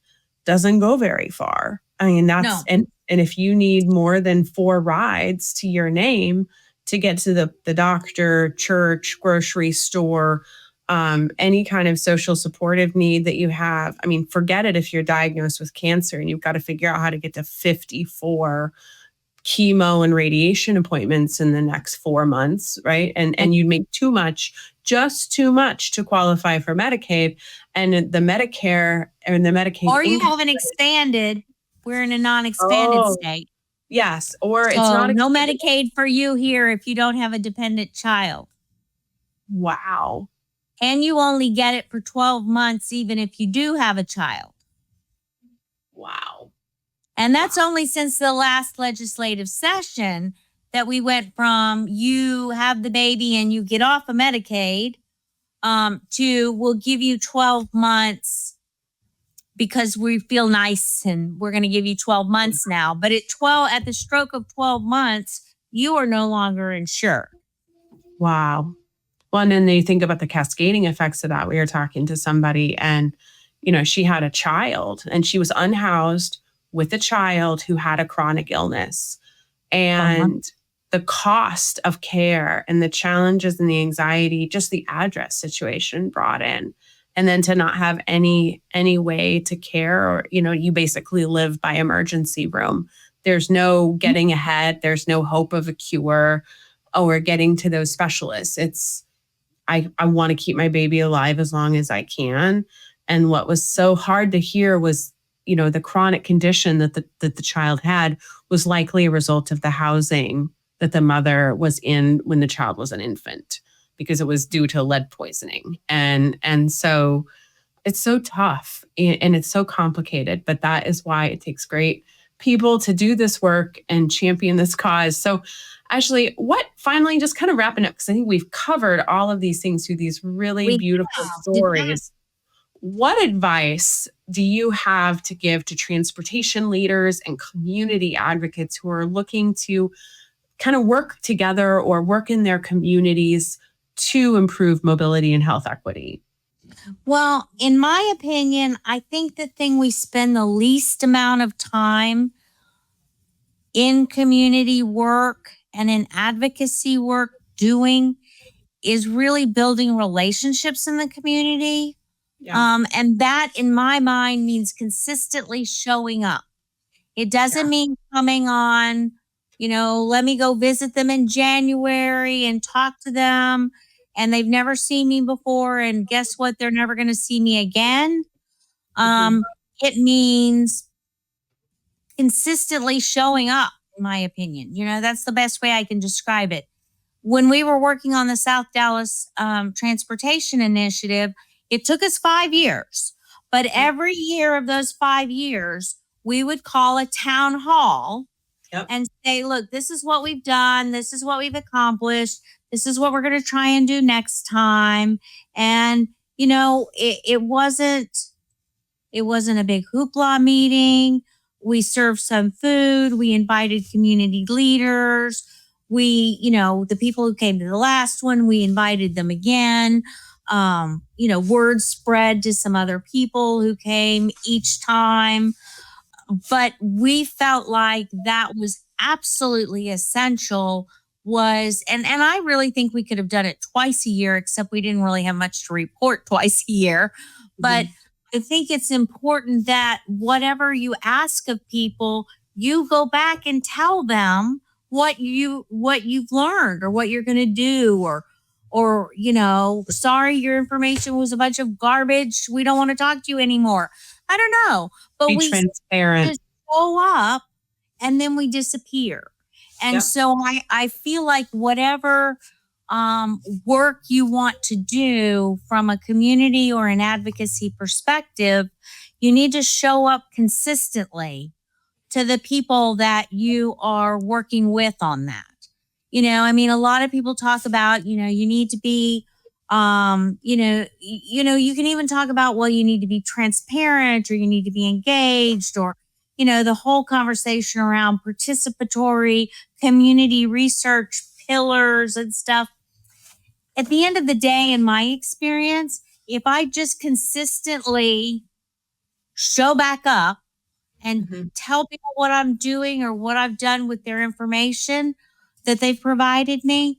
doesn't go very far. I mean, that's, and if you need more than 4 rides to your name to get to the doctor, church, grocery store, any kind of social supportive need that you have, I mean, forget it if you're diagnosed with cancer and you've got to figure out how to get to 54 chemo and radiation appointments in the next 4 months, right? And you make just too much to qualify for Medicaid, and the Medicare and the Medicaid. Or you haven't expanded. We're in a non-expanded state. Yes, or it's So not no Medicaid for you here if you don't have a dependent child. Wow. And you only get it for 12 months, even if you do have a child. Wow. And that's only since the last legislative session that we went from you have the baby and you get off of Medicaid to we'll give you 12 months because we feel nice and we're going to give you 12 months now. But at the stroke of 12 months, you are no longer insured. Wow. Well, and then you think about the cascading effects of that. We were talking to somebody and, you know, she had a child and she was unhoused with a child who had a chronic illness. And the cost of care and the challenges and the anxiety, just the address situation brought in. And then to not have any way to care, or, you know, you basically live by emergency room. There's no getting ahead. There's no hope of a cure or getting to those specialists. It's, I want to keep my baby alive as long as I can. And what was so hard to hear was, you know, the chronic condition that the child had was likely a result of the housing that the mother was in when the child was an infant, because it was due to lead poisoning. And so it's so tough and it's so complicated, but that is why it takes great people to do this work and champion this cause. So Ashley, what finally, just kind of wrapping up, because I think we've covered all of these things through these really beautiful stories. What advice do you have to give to transportation leaders and community advocates who are looking to kind of work together or work in their communities to improve mobility and health equity? Well, in my opinion, I think the thing we spend the least amount of time in community work and in advocacy work doing is really building relationships in the community. Yeah. And that, in my mind, means consistently showing up. It doesn't mean coming on let me go visit them in January and talk to them. And they've never seen me before. And guess what? They're never going to see me again. Mhm. It means consistently showing up, in my opinion. That's the best way I can describe it. When we were working on the South Dallas Transportation Initiative, it took us 5 years. But every year of those 5 years, we would call a town hall and say, look, this is what we've done. This is what we've accomplished. This is what we're going to try and do next time. And, it wasn't a big hoopla meeting. We served some food. We invited community leaders. The people who came to the last one, we invited them again. Word spread to some other people who came each time. But we felt like that was absolutely essential and I really think we could have done it twice a year, except we didn't really have much to report twice a year. But I think it's important that whatever you ask of people, you go back and tell them what you've learned or what you're going to do, or sorry, your information was a bunch of garbage. We don't want to talk to you anymore. I don't know, but Be we transparent. just show up and then we disappear. And so I feel like whatever work you want to do from a community or an advocacy perspective, you need to show up consistently to the people that you are working with on that. A lot of people talk about, you need to be, you can even talk about, well, you need to be transparent or you need to be engaged, or, the whole conversation around participatory community research pillars and stuff. At the end of the day, in my experience, if I just consistently show back up and tell people what I'm doing or what I've done with their information that they've provided me,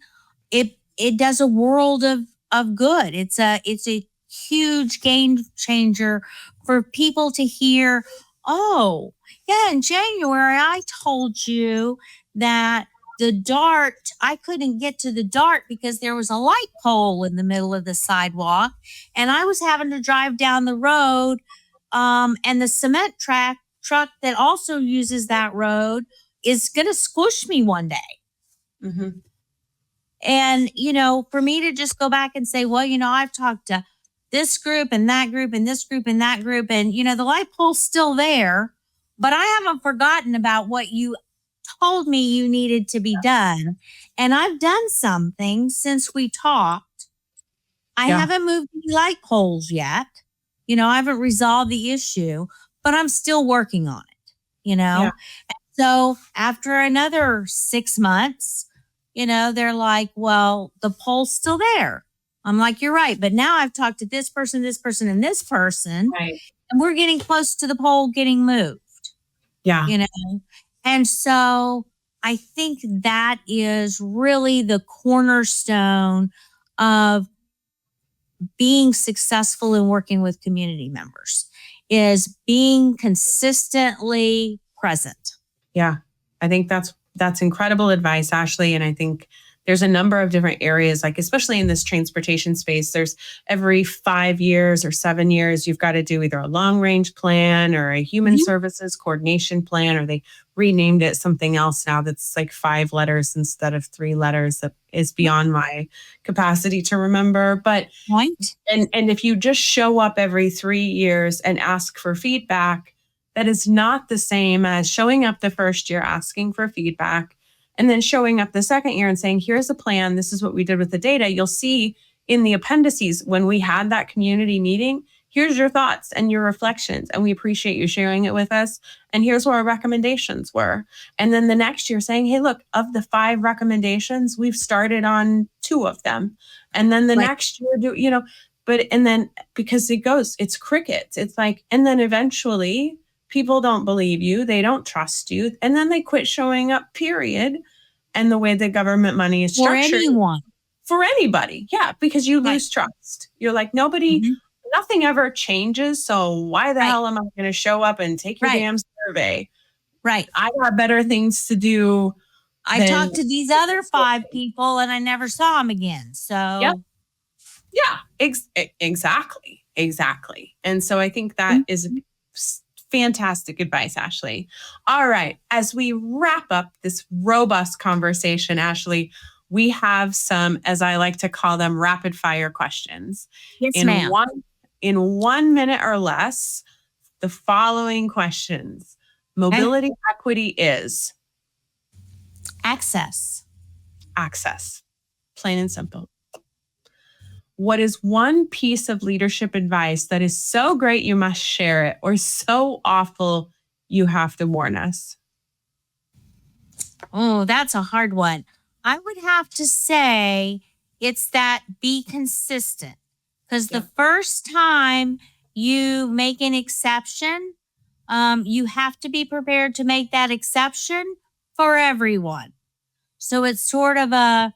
it does a world of good. It's a huge game changer for people to hear, oh, yeah, in January, I told you that the DART, I couldn't get to the DART because there was a light pole in the middle of the sidewalk and I was having to drive down the road. And the cement truck that also uses that road is going to squish me one day. And, for me to just go back and say, well, I've talked to this group and that group and this group and that group. And, the light pole's still there, but I haven't forgotten about what you told me you needed to be done. And I've done something since we talked. I haven't moved any light poles yet. I haven't resolved the issue, but I'm still working on it, And so after another 6 months, they're like, well, the pole's still there. I'm like, you're right. But now I've talked to this person, and this person, and we're getting close to the pole getting moved. Yeah. And so I think that is really the cornerstone of being successful in working with community members, is being consistently present. Yeah. I think that's incredible advice, Ashley. And I think there's a number of different areas, like especially in this transportation space, there's every 5 years or 7 years, you've got to do either a long range plan or a human services coordination plan, or they renamed it something else now that's like 5 letters instead of 3 letters. That is beyond my capacity to remember. But and if you just show up every 3 years and ask for feedback, that is not the same as showing up the first year asking for feedback and then showing up the second year and saying, here's a plan. This is what we did with the data. You'll see in the appendices when we had that community meeting, here's your thoughts and your reflections. And we appreciate you sharing it with us. And here's what our recommendations were. And then the next year saying, hey, look, of the 5 recommendations, we've started on 2 of them. And then the next year, and then because it's crickets. It's like, and then eventually people don't believe you. They don't trust you. And then they quit showing up, period. And the way the government money is structured. For anybody. Yeah. Because you lose trust. You're like, nothing ever changes. So why the hell am I going to show up and take your damn survey? Right. I got better things to do I talked to these other 5 people and I never saw them again. So, yeah, exactly. And so I think that is fantastic advice, Ashley. All right. As we wrap up this robust conversation, Ashley, we have some, as I like to call them, rapid fire questions. Yes, ma'am. In 1 minute or less, the following questions. Mobility equity is Access. Plain and simple. What is one piece of leadership advice that is so great you must share it, or so awful you have to warn us? Oh, that's a hard one. I would have to say it's that be consistent. Because the first time you make an exception, you have to be prepared to make that exception for everyone. So it's sort of an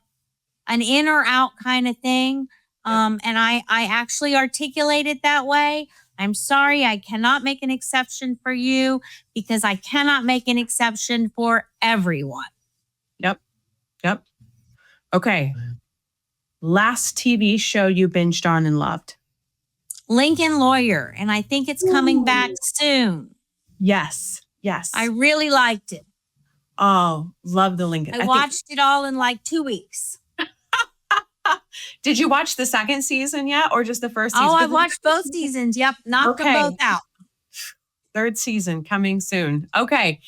in or out kind of thing. And I actually articulate it that way. I'm sorry, I cannot make an exception for you because I cannot make an exception for everyone. Yep. Okay. Last TV show you binged on and loved? Lincoln Lawyer, and I think it's coming back soon. Yes. I really liked it. Oh, love the Lincoln. I watched it all in like 2 weeks. Did you watch the second season yet, or just the first season? Oh, I watched both seasons. Yep. Knocked them both out. Third season coming soon. Okay.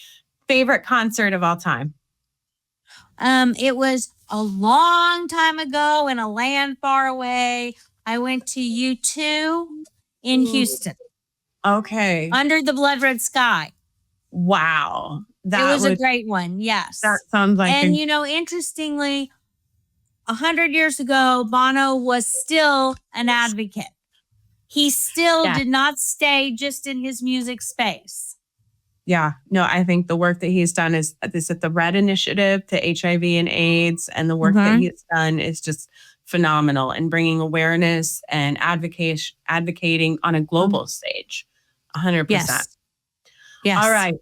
Favorite concert of all time? It was a long time ago in a land far away. I went to U2 in Houston. Okay. Under the Blood Red Sky. Wow. It was a great one. Yes. That sounds like. And interestingly, 100 years ago, Bono was still an advocate. He still did not stay just in his music space. Yeah, no, I think the work that he's done is at the Red Initiative to HIV and AIDS, and the work that he's done is just phenomenal in bringing awareness and advocating on a global stage. 100%. Yes. All right.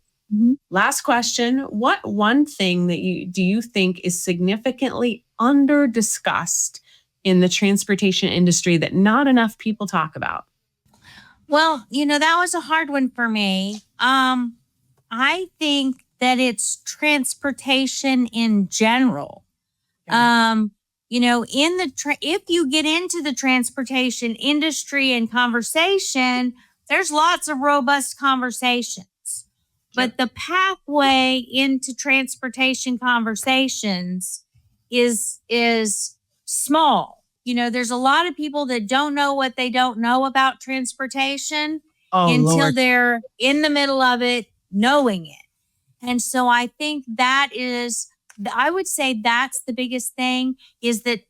Last question. What one thing that do you think is significantly under discussed in the transportation industry that not enough people talk about? Well, that was a hard one for me. I think that it's transportation in general. If you get into the transportation industry and conversation, there's lots of robust conversations. But the pathway into transportation conversations is small. There's a lot of people that don't know what they don't know about transportation until they're in the middle of it, knowing it. And so I think I would say that's the biggest thing, is that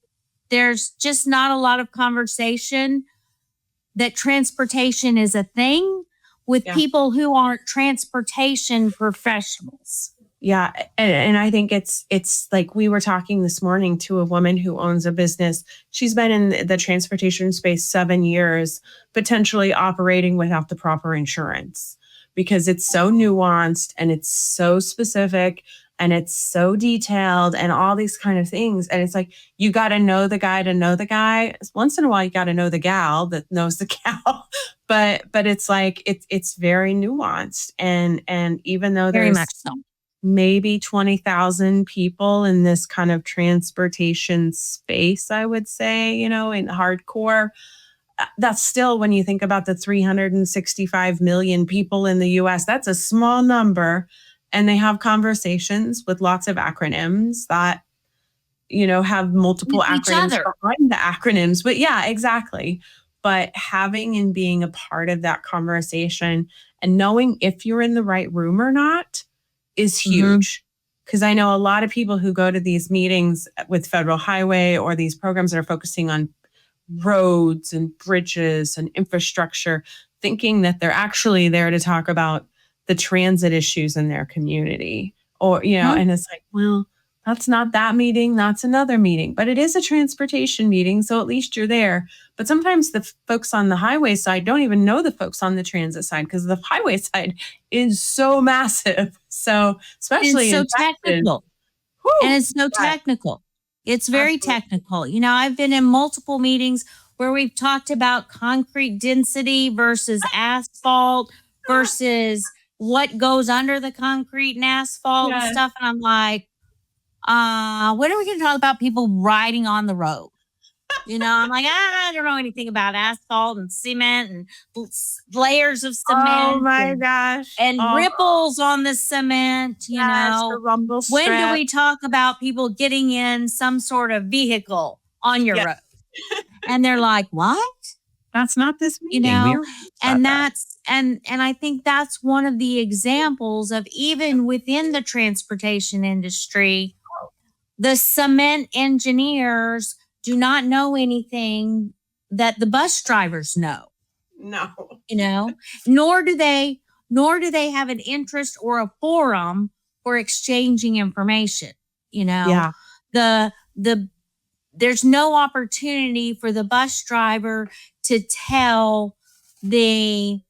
there's just not a lot of conversation that transportation is a thing with people who aren't transportation professionals. Yeah. And I think it's like, we were talking this morning to a woman who owns a business. She's been in the transportation space 7 years, potentially operating without the proper insurance, because it's so nuanced and it's so specific and it's so detailed and all these kind of things. And it's like, you got to know the guy to know the guy. Once in a while, you got to know the gal that knows the gal. But it's like, it's very nuanced. And even though very there's much so, maybe 20,000 people in this kind of transportation space, I would say, in hardcore, that's still, when you think about the 365 million people in the US, that's a small number. And they have conversations with lots of acronyms that, have multiple acronyms behind the acronyms. But yeah, exactly. But having and being a part of that conversation and knowing if you're in the right room or not is huge. Because I know a lot of people who go to these meetings with Federal Highway or these programs that are focusing on roads and bridges and infrastructure, thinking that they're actually there to talk about the transit issues in their community, or, and it's like, well, that's not that meeting. That's another meeting, but it is a transportation meeting. So at least you're there. But sometimes the folks on the highway side don't even know the folks on the transit side, because the highway side is so massive. So especially it's so technical. And it's so technical. It's very technical. You know, I've been in multiple meetings where we've talked about concrete density versus asphalt versus what goes under the concrete and asphalt and stuff. And I'm like, when are we going to talk about people riding on the road? You know, I'm like, I don't know anything about asphalt and cement and layers of cement. Oh my gosh. And ripples on the cement, you know. The rumble strip. When do we talk about people getting in some sort of vehicle on your road? And they're like, what? That's not this meeting. You know, and that's and I think that's one of the examples of, even within the transportation industry, the cement engineers do not know anything that the bus drivers know. No. You know, nor do they have an interest or a forum for exchanging information. You know, there's no opportunity for the bus driver to tell the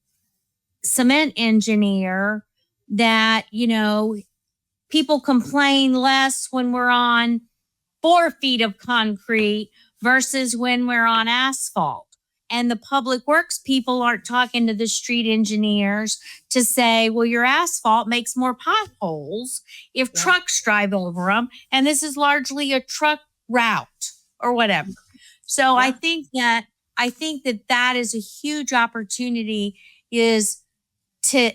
cement engineer that, you know, people complain less when we're on 4 feet of concrete versus when we're on asphalt. And the public works people aren't talking to the street engineers to say, well, your asphalt makes more potholes if trucks drive over them. And this is largely a truck route or whatever. So I think that that is a huge opportunity, is to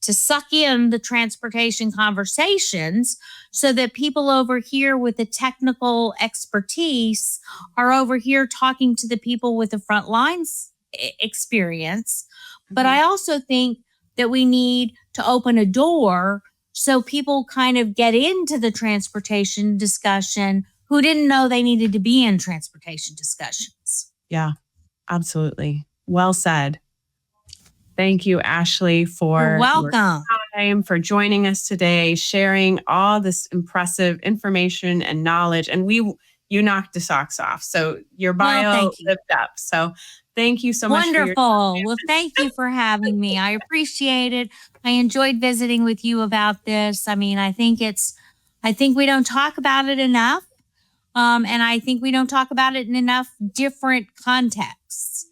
suck in the transportation conversations so that people over here with the technical expertise are over here talking to the people with the front lines experience. But I also think that we need to open a door so people kind of get into the transportation discussion who didn't know they needed to be in transportation discussions. Yeah, absolutely. Well said. Thank you, Ashley, for You're welcome. Your time, for joining us today, sharing all this impressive information and knowledge. And you knocked the socks off. So your bio lived up. So thank you so much. Wonderful. Well, thank you for having me. I appreciate it. I enjoyed visiting with you about this. I mean, I think we don't talk about it enough. And I think we don't talk about it in enough different contexts.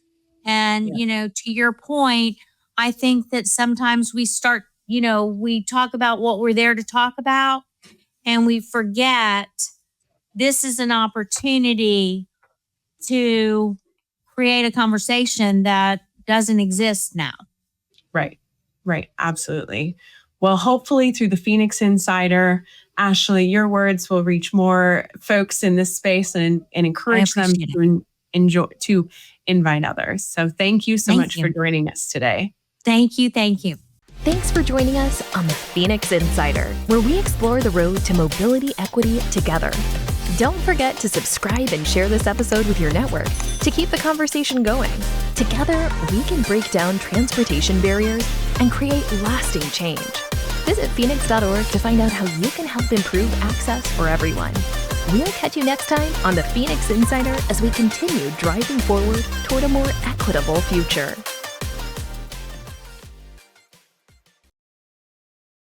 And, you know, to your point, I think that sometimes we start, you know, we talk about what we're there to talk about, and we forget this is an opportunity to create a conversation that doesn't exist now. Right. Absolutely. Well, hopefully through the Phoenix Insider, Ashley, your words will reach more folks in this space and encourage them to invite others. So thank you so much for joining us today. Thank you. Thanks for joining us on the Phoenix Insider, where we explore the road to mobility equity together. Don't forget to subscribe and share this episode with your network to keep the conversation going. Together, we can break down transportation barriers and create lasting change. Visit phoenix.org to find out how you can help improve access for everyone. We'll catch you next time on the Phoenix Insider as we continue driving forward toward a more equitable future.